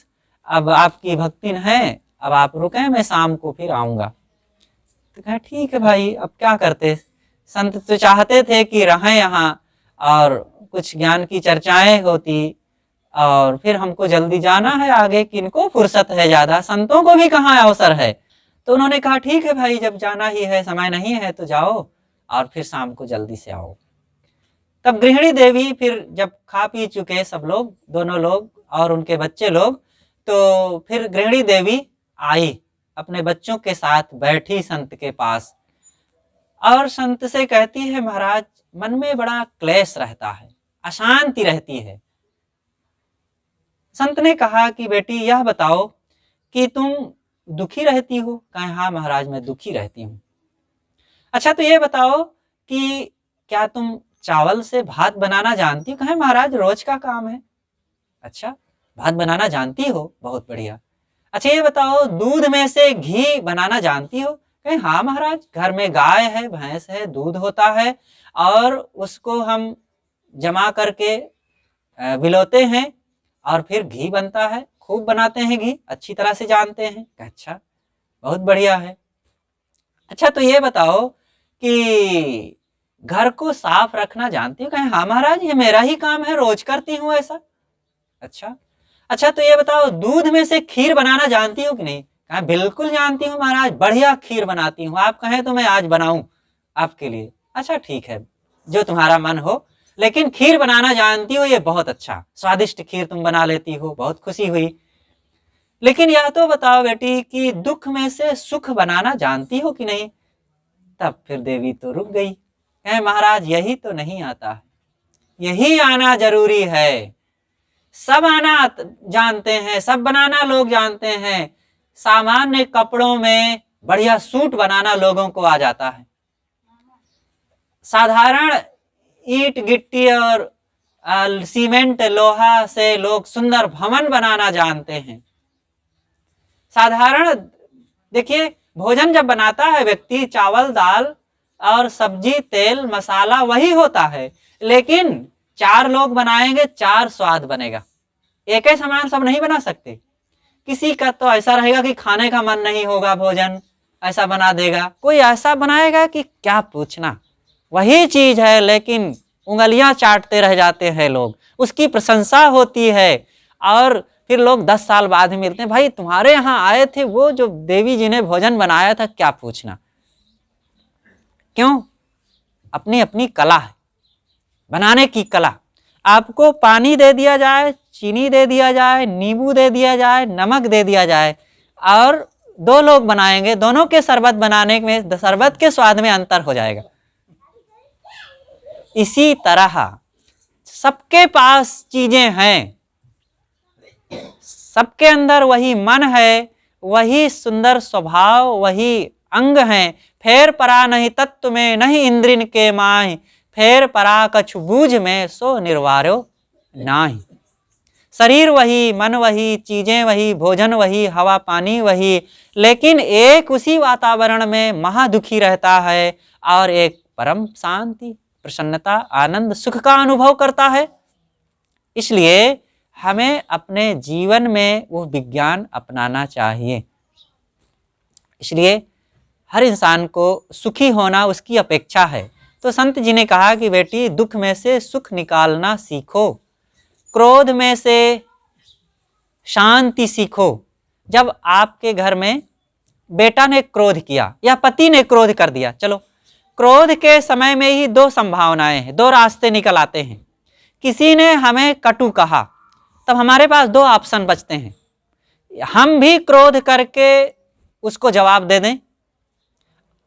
अब आपकी भक्तिन है, अब आप रुके, मैं शाम को फिर आऊंगा। तो कहा ठीक है भाई, अब क्या करते, संत तो चाहते थे कि रहें यहाँ और कुछ ज्ञान की चर्चाएं होती, और फिर हमको जल्दी जाना है आगे, किनको फुर्सत है ज्यादा, संतों को भी कहाँ अवसर है। तो उन्होंने कहा ठीक है भाई, जब जाना ही है, समय नहीं है तो जाओ और फिर शाम को जल्दी से आओ। तब गृहिणी देवी फिर जब खा पी चुके सब लोग, दोनों लोग और उनके बच्चे लोग, तो फिर गृहिणी देवी आई, अपने बच्चों के साथ बैठी संत के पास, और संत से कहती है महाराज मन में बड़ा क्लेश रहता है, अशांति रहती है। संत ने कहा कि बेटी यह बताओ कि तुम दुखी रहती हो? कहा हाँ महाराज मैं दुखी रहती हूँ। अच्छा तो ये बताओ कि क्या तुम चावल से भात बनाना जानती हो? कहे महाराज रोज का काम है। अच्छा भात बनाना जानती हो, बहुत बढ़िया। अच्छा ये बताओ दूध में से घी बनाना जानती हो? कहे हाँ महाराज, घर में गाय है भैंस है, दूध होता है और उसको हम जमा करके बिलोते हैं और फिर घी बनता है, खूब बनाते हैं घी, अच्छी तरह से जानते हैं। अच्छा बहुत बढ़िया है। अच्छा तो ये बताओ कि घर को साफ रखना जानती हो? कहे हाँ महाराज ये मेरा ही काम है, रोज करती हूँ ऐसा। अच्छा तो ये बताओ दूध में से खीर बनाना जानती हो कि नहीं? कहा बिल्कुल जानती हूँ महाराज, बढ़िया खीर बनाती हूँ, आप कहें तो मैं आज बनाऊं आपके लिए। अच्छा ठीक है जो तुम्हारा मन हो, लेकिन खीर बनाना जानती हो, ये बहुत अच्छा, स्वादिष्ट खीर तुम बना लेती हो, बहुत खुशी हुई। लेकिन यह तो बताओ बेटी कि दुख में से सुख बनाना जानती हो कि नहीं? तब फिर देवी तो रुक गई, कहे महाराज यही तो नहीं आता है, यही आना जरूरी है। सब आना जानते हैं, सब बनाना लोग जानते हैं, सामान्य कपड़ों में बढ़िया सूट बनाना लोगों को आ जाता है, साधारण ईंट गिट्टी और सीमेंट लोहा से लोग सुंदर भवन बनाना जानते हैं। साधारण देखिए भोजन जब बनाता है व्यक्ति, चावल दाल और सब्जी तेल मसाला वही होता है, लेकिन 4 लोग बनाएंगे 4 स्वाद बनेगा। एक ही सामान सब नहीं बना सकते। किसी का तो ऐसा रहेगा कि खाने का मन नहीं होगा, भोजन ऐसा बना देगा, कोई ऐसा बनाएगा कि क्या पूछना, वही चीज है लेकिन उंगलियां चाटते रह जाते हैं लोग, उसकी प्रशंसा होती है और फिर लोग 10 साल बाद मिलते हैं, भाई तुम्हारे यहाँ आए थे वो जो देवी जी ने भोजन बनाया था, क्या पूछना। क्यों? अपनी अपनी कला है, बनाने की कला। आपको पानी दे दिया जाए, चीनी दे दिया जाए, नींबू दे दिया जाए, नमक दे दिया जाए और 2 लोग बनाएंगे, दोनों के शरबत बनाने में शरबत के स्वाद में अंतर हो जाएगा। इसी तरह सबके पास चीजें हैं, सबके अंदर वही मन है, वही सुंदर स्वभाव, वही अंग हैं। फेर परा नहीं तत्व में, नहीं इंद्रिन के माहि, फेर परा कछु बूझ में, सो निर्वार्यो नाही। शरीर वही, मन वही, चीजें वही, भोजन वही, हवा पानी वही, लेकिन एक उसी वातावरण में महादुखी रहता है और एक परम शांति, प्रसन्नता, आनंद, सुख का अनुभव करता है। इसलिए हमें अपने जीवन में वो विज्ञान अपनाना चाहिए। इसलिए हर इंसान को सुखी होना उसकी अपेक्षा है। तो संत जी ने कहा कि बेटी, दुख में से सुख निकालना सीखो, क्रोध में से शांति सीखो। जब आपके घर में बेटा ने क्रोध किया या पति ने क्रोध कर दिया, चलो क्रोध के समय में ही दो संभावनाएं हैं, दो रास्ते निकल आते हैं। किसी ने हमें कटु कहा, तब हमारे पास दो ऑप्शन बचते हैं, हम भी क्रोध करके उसको जवाब दे दें,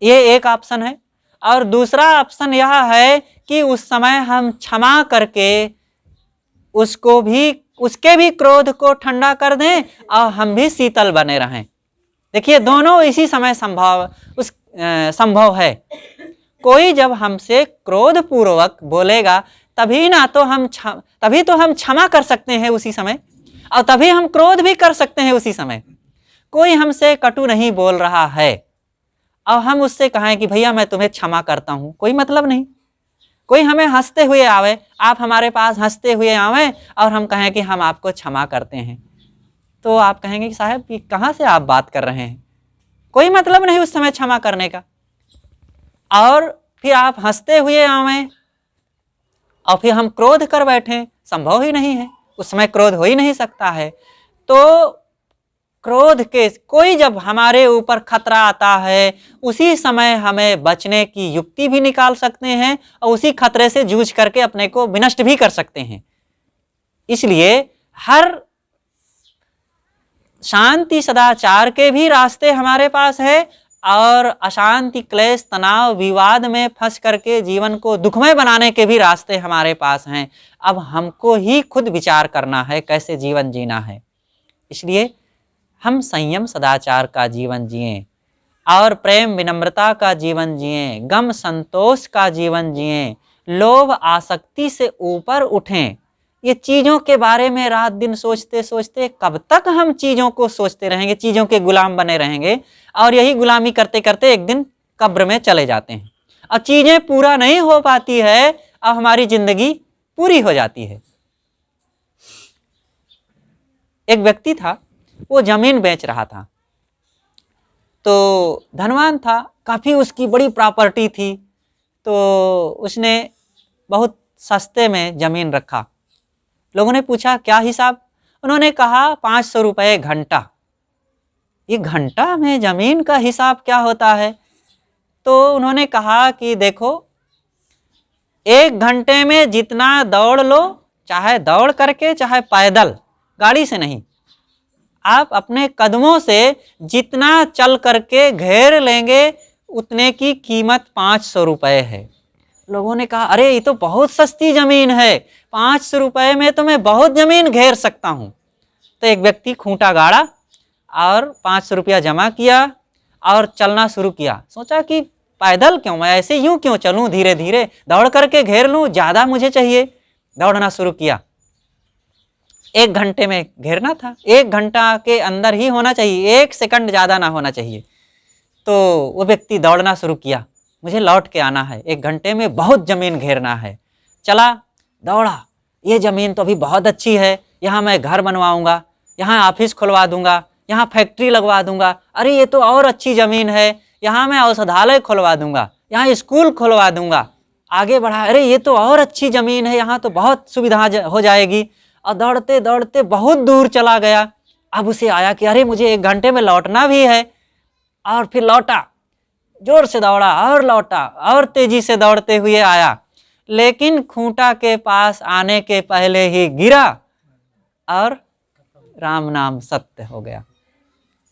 ये एक ऑप्शन है, और दूसरा ऑप्शन यह है कि उस समय हम क्षमा करके उसको भी, उसके भी क्रोध को ठंडा कर दें और हम भी शीतल बने रहें। देखिए, दोनों इसी समय संभव है। कोई जब हमसे क्रोध पूर्वक बोलेगा तभी तो हम क्षमा कर सकते हैं उसी समय, और तभी हम क्रोध भी कर सकते हैं उसी समय। कोई हमसे कटु नहीं बोल रहा है और हम उससे कहें कि भैया मैं तुम्हें क्षमा करता हूं, कोई मतलब नहीं। कोई हमें हंसते हुए आवे, आप हमारे पास हंसते हुए आवे और हम कहें कि हम आपको क्षमा करते हैं, तो आप कहेंगे कि साहब ये कहाँ से आप बात कर रहे हैं, कोई मतलब नहीं उस समय क्षमा करने का। और फिर आप हंसते हुए आवें और फिर हम क्रोध कर बैठें, संभव ही नहीं है, उस समय क्रोध हो ही नहीं सकता है। तो क्रोध के कोई जब हमारे ऊपर खतरा आता है, उसी समय हमें बचने की युक्ति भी निकाल सकते हैं और उसी खतरे से जूझ करके अपने को विनष्ट भी कर सकते हैं। इसलिए हर शांति सदाचार के भी रास्ते हमारे पास है और अशांति, क्लेश, तनाव, विवाद में फंस करके जीवन को दुखमय बनाने के भी रास्ते हमारे पास हैं। अब हमको ही खुद विचार करना है कैसे जीवन जीना है। इसलिए हम संयम सदाचार का जीवन जिएं और प्रेम विनम्रता का जीवन जिएं, गम संतोष का जीवन जिएं, लोभ आसक्ति से ऊपर उठें। ये चीज़ों के बारे में रात दिन सोचते सोचते कब तक हम चीज़ों को सोचते रहेंगे, चीज़ों के गुलाम बने रहेंगे और यही गुलामी करते करते एक दिन कब्र में चले जाते हैं और चीज़ें पूरा नहीं हो पाती है और हमारी जिंदगी पूरी हो जाती है। एक व्यक्ति था, वो जमीन बेच रहा था, तो धनवान था, काफ़ी उसकी बड़ी प्रॉपर्टी थी, तो उसने बहुत सस्ते में ज़मीन रखा। लोगों ने पूछा क्या हिसाब, उन्होंने कहा 500 रुपये घंटा। ये घंटा में ज़मीन का हिसाब क्या होता है? तो उन्होंने कहा कि देखो, 1 घंटे में जितना दौड़ लो, चाहे दौड़ करके चाहे पैदल, गाड़ी से नहीं, आप अपने कदमों से जितना चल करके घेर लेंगे उतने की कीमत 500 रुपये है। लोगों ने कहा अरे ये तो बहुत सस्ती ज़मीन है, 500 रुपये में तो मैं बहुत ज़मीन घेर सकता हूँ। तो एक व्यक्ति खूंटा गाड़ा और 500 रुपया जमा किया और चलना शुरू किया। सोचा कि पैदल क्यों, मैं ऐसे यूं क्यों चलूं, धीरे धीरे दौड़ करके घेर लूं, ज़्यादा मुझे चाहिए। दौड़ना शुरू किया, 1 घंटे में घेरना था, 1 घंटा के अंदर ही होना चाहिए, 1 सेकंड ज़्यादा ना होना चाहिए। तो वो व्यक्ति दौड़ना शुरू किया, मुझे लौट के आना है, 1 घंटे में बहुत ज़मीन घेरना है। चला, दौड़ा, ये ज़मीन तो अभी बहुत अच्छी है, यहाँ मैं घर बनवाऊँगा, यहाँ ऑफिस खुलवा दूँगा, यहाँ फैक्ट्री लगवा दूँगा, अरे ये तो और अच्छी ज़मीन है, यहाँ मैं औषधालय खुलवा दूँगा, यहाँ स्कूल खुलवा दूँगा। आगे बढ़ा, अरे ये तो और अच्छी ज़मीन है, यहाँ तो बहुत सुविधा हो जाएगी। और दौड़ते दौड़ते बहुत दूर चला गया। अब उसे आया कि अरे मुझे 1 घंटे में लौटना भी है, और फिर लौटा, जोर से दौड़ा और लौटा और तेजी से दौड़ते हुए आया, लेकिन खूंटा के पास आने के पहले ही गिरा और राम नाम सत्य हो गया।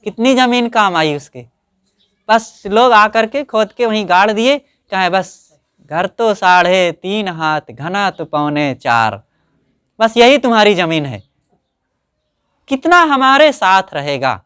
कितनी ज़मीन काम आई उसके, बस लोग आकर के खोद के वहीं गाड़ दिए, कहे बस घर तो 3.5 हाथ, घना तो 4.25, बस यही तुम्हारी ज़मीन है। कितना हमारे साथ रहेगा।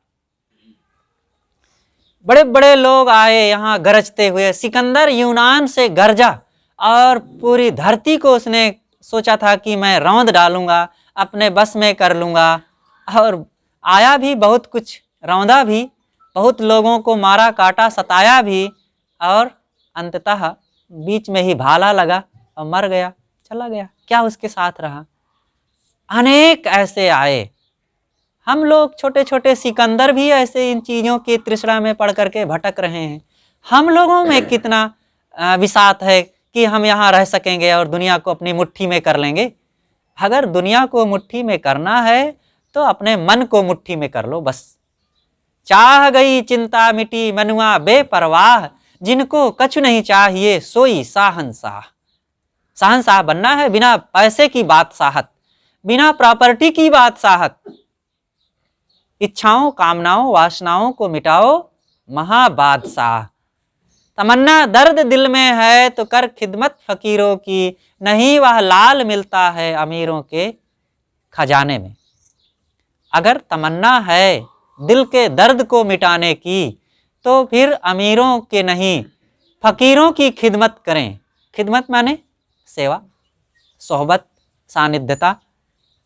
बड़े बड़े लोग आए यहाँ गरजते हुए। सिकंदर यूनान से गरजा और पूरी धरती को उसने सोचा था कि मैं रौंद डालूंगा, अपने बस में कर लूंगा, और आया भी, बहुत कुछ रौंदा भी, बहुत लोगों को मारा काटा सताया भी, और अंततः बीच में ही भाला लगा और मर गया, चला गया। क्या उसके साथ रहा? अनेक ऐसे आए। हम लोग छोटे छोटे सिकंदर भी ऐसे इन चीज़ों की तृष्णा में पड़ करके भटक रहे हैं। हम लोगों में कितना विसात है कि हम यहाँ रह सकेंगे और दुनिया को अपनी मुट्ठी में कर लेंगे। अगर दुनिया को मुट्ठी में करना है तो अपने मन को मुट्ठी में कर लो बस। चाह गई चिंता मिटी मनुआ बेपरवाह, जिनको कछु नहीं चाहिए सोई शाहंशाह। शाहंशाह बनना है, बिना पैसे की बादशाहत, बिना प्रॉपर्टी की बादशाहत। इच्छाओं कामनाओं वासनाओं को मिटाओ महाबादशाह। तमन्ना दर्द दिल में है तो कर खिदमत फकीरों की, नहीं वह लाल मिलता है अमीरों के खजाने में। अगर तमन्ना है दिल के दर्द को मिटाने की तो फिर अमीरों के नहीं फकीरों की खिदमत करें। खिदमत माने सेवा, सोहबत, सानिध्यता।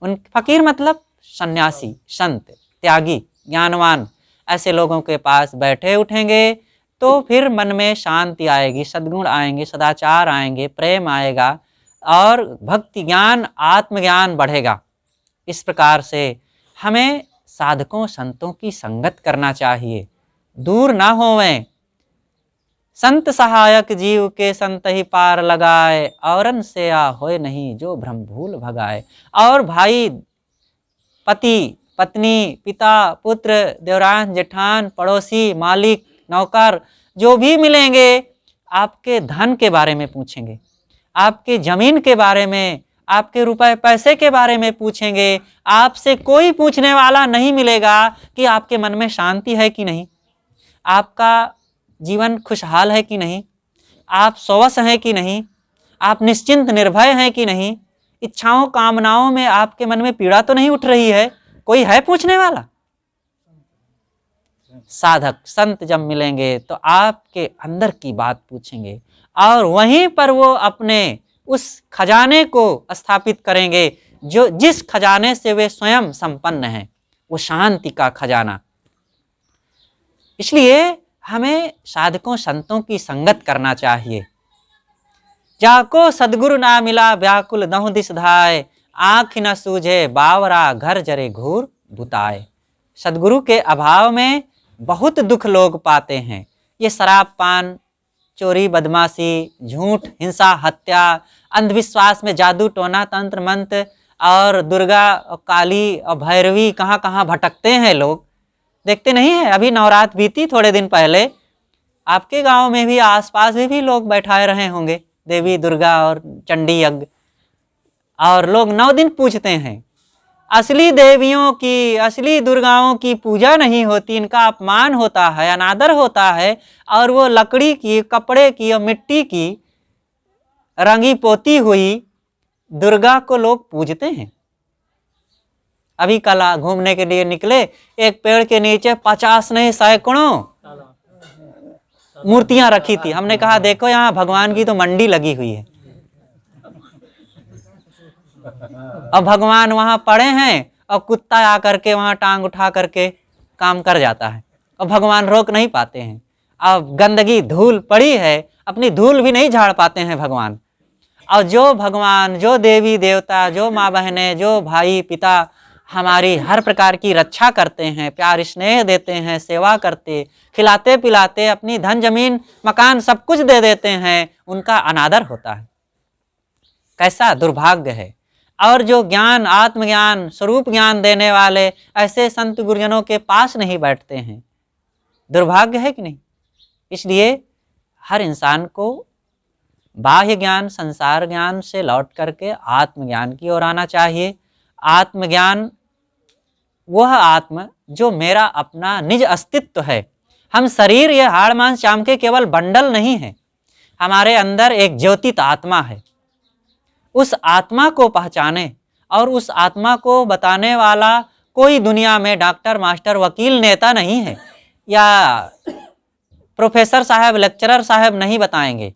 उन फकीर मतलब सन्यासी, संत, त्यागी, ज्ञानवान। ऐसे लोगों के पास बैठे उठेंगे तो फिर मन में शांति आएगी, सद्गुण आएंगे, सदाचार आएंगे, प्रेम आएगा और भक्ति ज्ञान आत्मज्ञान बढ़ेगा। इस प्रकार से हमें साधकों संतों की संगत करना चाहिए, दूर ना होवें। संत सहायक जीव के संत ही पार लगाए, औरन से आ होए नहीं जो भ्रम भूल भगाए। और भाई, पति पत्नी, पिता पुत्र, देवरान जेठान, पड़ोसी, मालिक, नौकर, जो भी मिलेंगे आपके धन के बारे में पूछेंगे, आपके जमीन के बारे में, आपके रुपए पैसे के बारे में पूछेंगे। आपसे कोई पूछने वाला नहीं मिलेगा कि आपके मन में शांति है कि नहीं, आपका जीवन खुशहाल है कि नहीं, आप स्वस्थ हैं कि नहीं, आप निश्चिंत निर्भय हैं कि नहीं, इच्छाओं कामनाओं में आपके मन में पीड़ा तो नहीं उठ रही है। कोई है पूछने वाला? साधक संत जब मिलेंगे तो आपके अंदर की बात पूछेंगे और वहीं पर वो अपने उस खजाने को स्थापित करेंगे जो जिस खजाने से वे स्वयं संपन्न हैं, वो शांति का खजाना। इसलिए हमें साधकों संतों की संगत करना चाहिए। जाको सदगुरु ना मिला व्याकुल दहु दिस धाय, आँख न सूझे बावरा घर जरे घूर बुताए। सदगुरु के अभाव में बहुत दुख लोग पाते हैं। ये शराब पान, चोरी बदमाशी, झूठ, हिंसा, हत्या, अंधविश्वास में जादू टोना तंत्र मंत्र और दुर्गा और काली और भैरवी कहाँ कहाँ भटकते हैं लोग, देखते नहीं है। अभी नवरात्र बीती थोड़े दिन पहले, आपके गांव में भी आसपास में भी लोग बैठाए रहे होंगे देवी दुर्गा और चंडी यज्ञ, और लोग 9 दिन पूजते हैं। असली देवियों की, असली दुर्गाओं की पूजा नहीं होती, इनका अपमान होता है, अनादर होता है, और वो लकड़ी की, कपड़े की और मिट्टी की रंगी पोती हुई दुर्गा को लोग पूजते हैं। अभी कल घूमने के लिए निकले, एक पेड़ के नीचे 50 नहीं सैकड़ों मूर्तियां रखी थी। हमने कहा देखो यहाँ भगवान की तो मंडी लगी हुई है, और भगवान वहां पड़े हैं और कुत्ता आकर के वहां टांग उठा करके काम कर जाता है, और भगवान रोक नहीं पाते हैं। अब गंदगी धूल पड़ी है, अपनी धूल भी नहीं झाड़ पाते हैं भगवान। और जो भगवान, जो देवी देवता, जो माँ बहनें, जो भाई पिता हमारी हर प्रकार की रक्षा करते हैं, प्यार स्नेह देते हैं, सेवा करते, खिलाते पिलाते, अपनी धन जमीन मकान सब कुछ दे देते हैं, उनका अनादर होता है। कैसा दुर्भाग्य है। और जो ज्ञान, आत्मज्ञान, स्वरूप ज्ञान देने वाले ऐसे संत गुरुजनों के पास नहीं बैठते हैं, दुर्भाग्य है कि नहीं। इसलिए हर इंसान को बाह्य ज्ञान, संसार ज्ञान से लौट करके आत्मज्ञान की ओर आना चाहिए। आत्मज्ञान वह आत्म जो मेरा अपना निज अस्तित्व है। हम शरीर या हाड़ मांस चाम के केवल बंडल नहीं है, हमारे अंदर एक ज्योतित आत्मा है। उस आत्मा को पहचाने और उस आत्मा को बताने वाला कोई दुनिया में डॉक्टर, मास्टर, वकील, नेता नहीं है, या प्रोफेसर साहब, लेक्चरर साहब नहीं बताएंगे।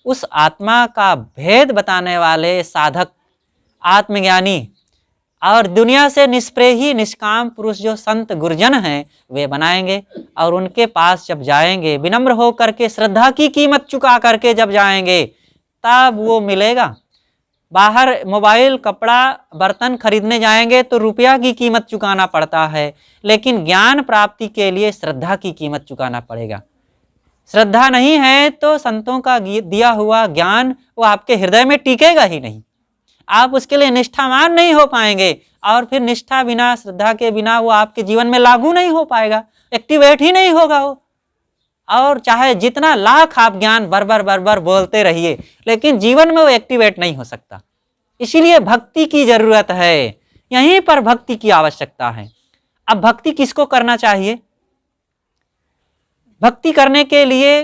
उस आत्मा का भेद बताने वाले साधक, आत्मज्ञानी और दुनिया से निष्प्रेही निष्काम पुरुष जो संत गुरुजन हैं वे बनाएंगे। और उनके पास जब जाएंगे, विनम्र हो करके, श्रद्धा की कीमत चुका करके जब जाएंगे, तब वो मिलेगा। बाहर मोबाइल, कपड़ा, बर्तन खरीदने जाएंगे तो रुपया की कीमत चुकाना पड़ता है, लेकिन ज्ञान प्राप्ति के लिए श्रद्धा की कीमत चुकाना पड़ेगा। श्रद्धा नहीं है तो संतों का दिया हुआ ज्ञान वो आपके हृदय में टिकेगा ही नहीं, आप उसके लिए निष्ठावान नहीं हो पाएंगे, और फिर निष्ठा बिना, श्रद्धा के बिना वो आपके जीवन में लागू नहीं हो पाएगा, एक्टिवेट ही नहीं होगा वो। और चाहे जितना लाख आप ज्ञान बरबर बोलते रहिए, लेकिन जीवन में वो एक्टिवेट नहीं हो सकता। इसीलिए भक्ति की जरूरत है, यहीं पर भक्ति की आवश्यकता है। अब भक्ति किसको करना चाहिए? भक्ति करने के लिए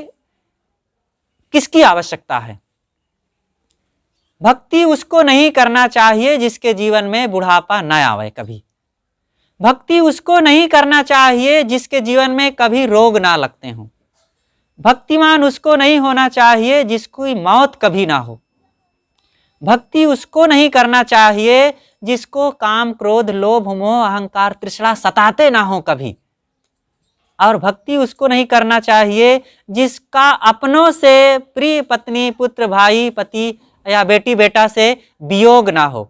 किसकी आवश्यकता है? भक्ति उसको नहीं करना चाहिए जिसके जीवन में बुढ़ापा न आवे कभी। भक्ति उसको नहीं करना चाहिए जिसके जीवन में कभी रोग ना लगते हों। भक्तिमान उसको नहीं होना चाहिए जिसकी मौत कभी ना हो। भक्ति उसको नहीं करना चाहिए जिसको काम, क्रोध, लोभ, मोह, अहंकार, तृष्णा सताते ना हो कभी। और भक्ति उसको नहीं करना चाहिए जिसका अपनों से, प्रिय पत्नी, पुत्र, भाई, पति या बेटी बेटा से वियोग ना हो।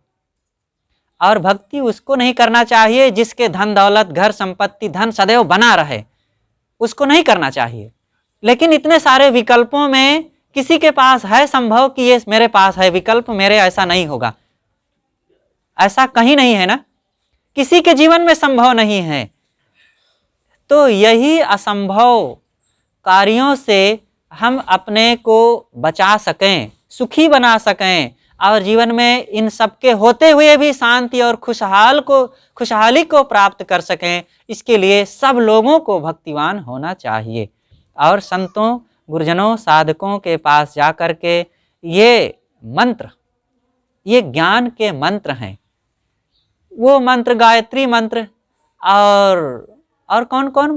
और भक्ति उसको नहीं करना चाहिए जिसके धन दौलत, घर संपत्ति, धन सदैव बना रहे, उसको नहीं करना चाहिए। लेकिन इतने सारे विकल्पों में किसी के पास है संभव कि ये मेरे पास है विकल्प, मेरे ऐसा नहीं होगा, ऐसा कहीं नहीं है ना, किसी के जीवन में संभव नहीं है। तो यही असंभव कार्यों से हम अपने को बचा सकें, सुखी बना सकें, और जीवन में इन सबके होते हुए भी शांति और खुशहाली को प्राप्त कर सकें, इसके लिए सब लोगों को भक्तिवान होना चाहिए। और संतों, गुरुजनों, साधकों के पास जाकर के ये मंत्र, ये ज्ञान के मंत्र हैं। वो मंत्र गायत्री मंत्र और कौन कौन,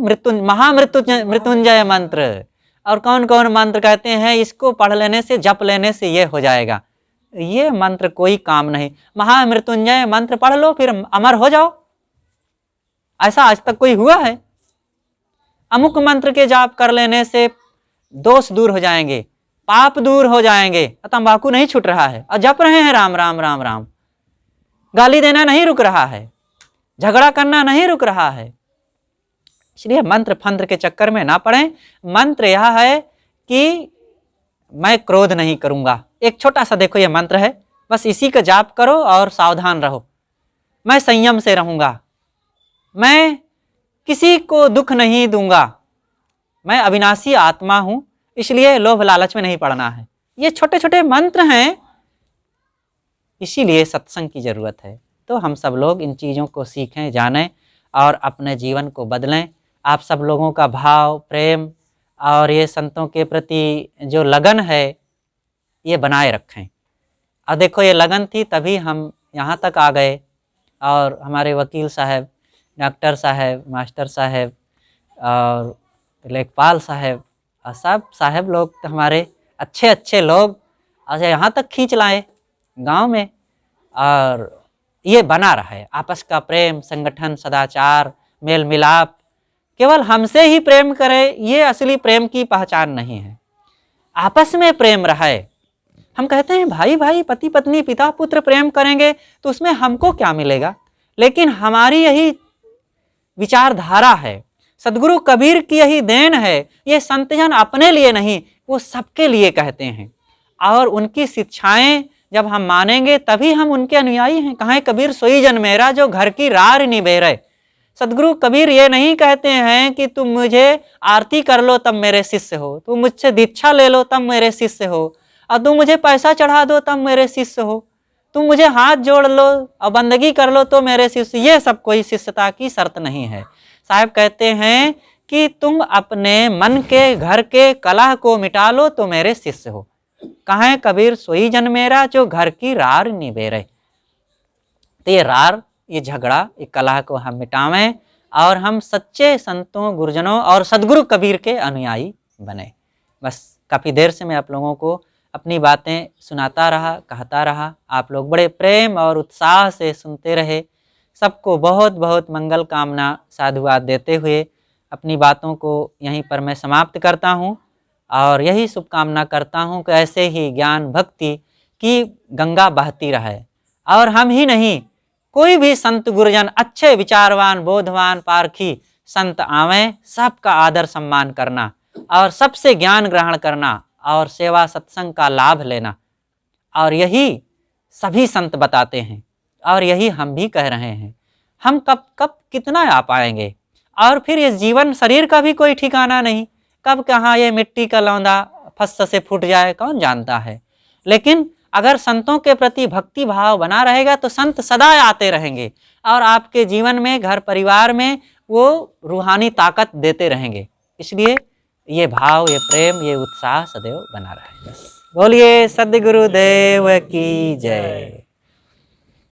मृत्युंजय मंत्र, और कौन कौन मंत्र कहते हैं इसको पढ़ लेने से, जप लेने से ये हो जाएगा। ये मंत्र कोई काम नहीं। महामृत्युंजय मंत्र पढ़ लो फिर अमर हो जाओ, ऐसा आज तक कोई हुआ है? अमुक मंत्र के जाप कर लेने से दोष दूर हो जाएंगे, पाप दूर हो जाएंगे, तंबाकू नहीं छूट रहा है और जप रहे हैं राम राम राम राम। गाली देना नहीं रुक रहा है, झगड़ा करना नहीं रुक रहा है। इसलिए मंत्र फंत्र के चक्कर में ना पड़ें। मंत्र यह है कि मैं क्रोध नहीं करूंगा, एक छोटा सा देखो ये मंत्र है, बस इसी का जाप करो और सावधान रहो। मैं संयम से रहूंगा, मैं किसी को दुख नहीं दूंगा, मैं अविनाशी आत्मा हूं, इसलिए लोभ लालच में नहीं पड़ना है। ये छोटे छोटे मंत्र हैं, इसीलिए सत्संग की जरूरत है। तो हम सब लोग इन चीज़ों को सीखें, जानें और अपने जीवन को बदलें। आप सब लोगों का भाव, प्रेम और ये संतों के प्रति जो लगन है ये बनाए रखें। और देखो ये लगन थी तभी हम यहाँ तक आ गए, और हमारे वकील साहब, डॉक्टर साहब, मास्टर साहब और लेखपाल साहब और सब साहब लोग तो हमारे अच्छे अच्छे लोग अच्छा यहाँ तक खींच लाए गांव में। और ये बना रहे आपस का प्रेम, संगठन, सदाचार, मेल मिलाप। केवल हमसे ही प्रेम करे ये असली प्रेम की पहचान नहीं है। आपस में प्रेम रहे। हम कहते हैं भाई भाई, पति पत्नी, पिता पुत्र प्रेम करेंगे तो उसमें हमको क्या मिलेगा, लेकिन हमारी यही विचारधारा है, सदगुरु कबीर की यही देन है। ये संतजन अपने लिए नहीं, वो सबके लिए कहते हैं, और उनकी शिक्षाएं जब हम मानेंगे तभी हम उनके अनुयायी हैं। कहाँ कबीर सोई जन मेरा जो घर की रार निबेरे। सदगुरु कबीर ये नहीं कहते हैं कि तुम मुझे आरती कर लो तब मेरे शिष्य हो, तुम मुझसे दीक्षा ले लो तब मेरे शिष्य हो, और तुम मुझे पैसा चढ़ा दो तब मेरे शिष्य हो, तुम मुझे हाथ जोड़ लो और बंदगी कर लो तो मेरे शिष्य। ये सब कोई शिष्यता की शर्त नहीं है। साहब कहते हैं कि तुम अपने मन के घर के कलह को मिटा लो तो मेरे शिष्य हो। कहाँ कबीर सोई जन मेरा जो घर की रार निबेरे। तो ये रार ये झगड़ा, ये कलह को हम मिटावें और हम सच्चे संतों, गुरुजनों और सदगुरु कबीर के अनुयायी बने। बस काफ़ी देर से मैं आप लोगों को अपनी बातें सुनाता रहा, कहता रहा। आप लोग बड़े प्रेम और उत्साह से सुनते रहे। सबको बहुत बहुत मंगल कामना साधुवाद देते हुए अपनी बातों को यहीं पर मैं समाप्त करता हूँ और यही शुभकामना करता हूँ कि ऐसे ही ज्ञान भक्ति की गंगा बहती रहे और हम ही नहीं, कोई भी संत गुरुजन अच्छे विचारवान बोधवान पारखी संत आवें, सबका आदर सम्मान करना और सबसे ज्ञान ग्रहण करना और सेवा सत्संग का लाभ लेना। और यही सभी संत बताते हैं और यही हम भी कह रहे हैं। हम कब कब कितना आ पाएंगे और फिर ये जीवन शरीर का भी कोई ठिकाना नहीं, कब कहाँ ये मिट्टी का लौंदा फस से फूट जाए कौन जानता है। लेकिन अगर संतों के प्रति भक्ति भाव बना रहेगा तो संत सदा आते रहेंगे और आपके जीवन में, घर परिवार में वो रूहानी ताकत देते रहेंगे। इसलिए ये भाव, ये प्रेम, ये उत्साह सदैव बना रहे। बस बोलिए सद्गुरुदेव की जय।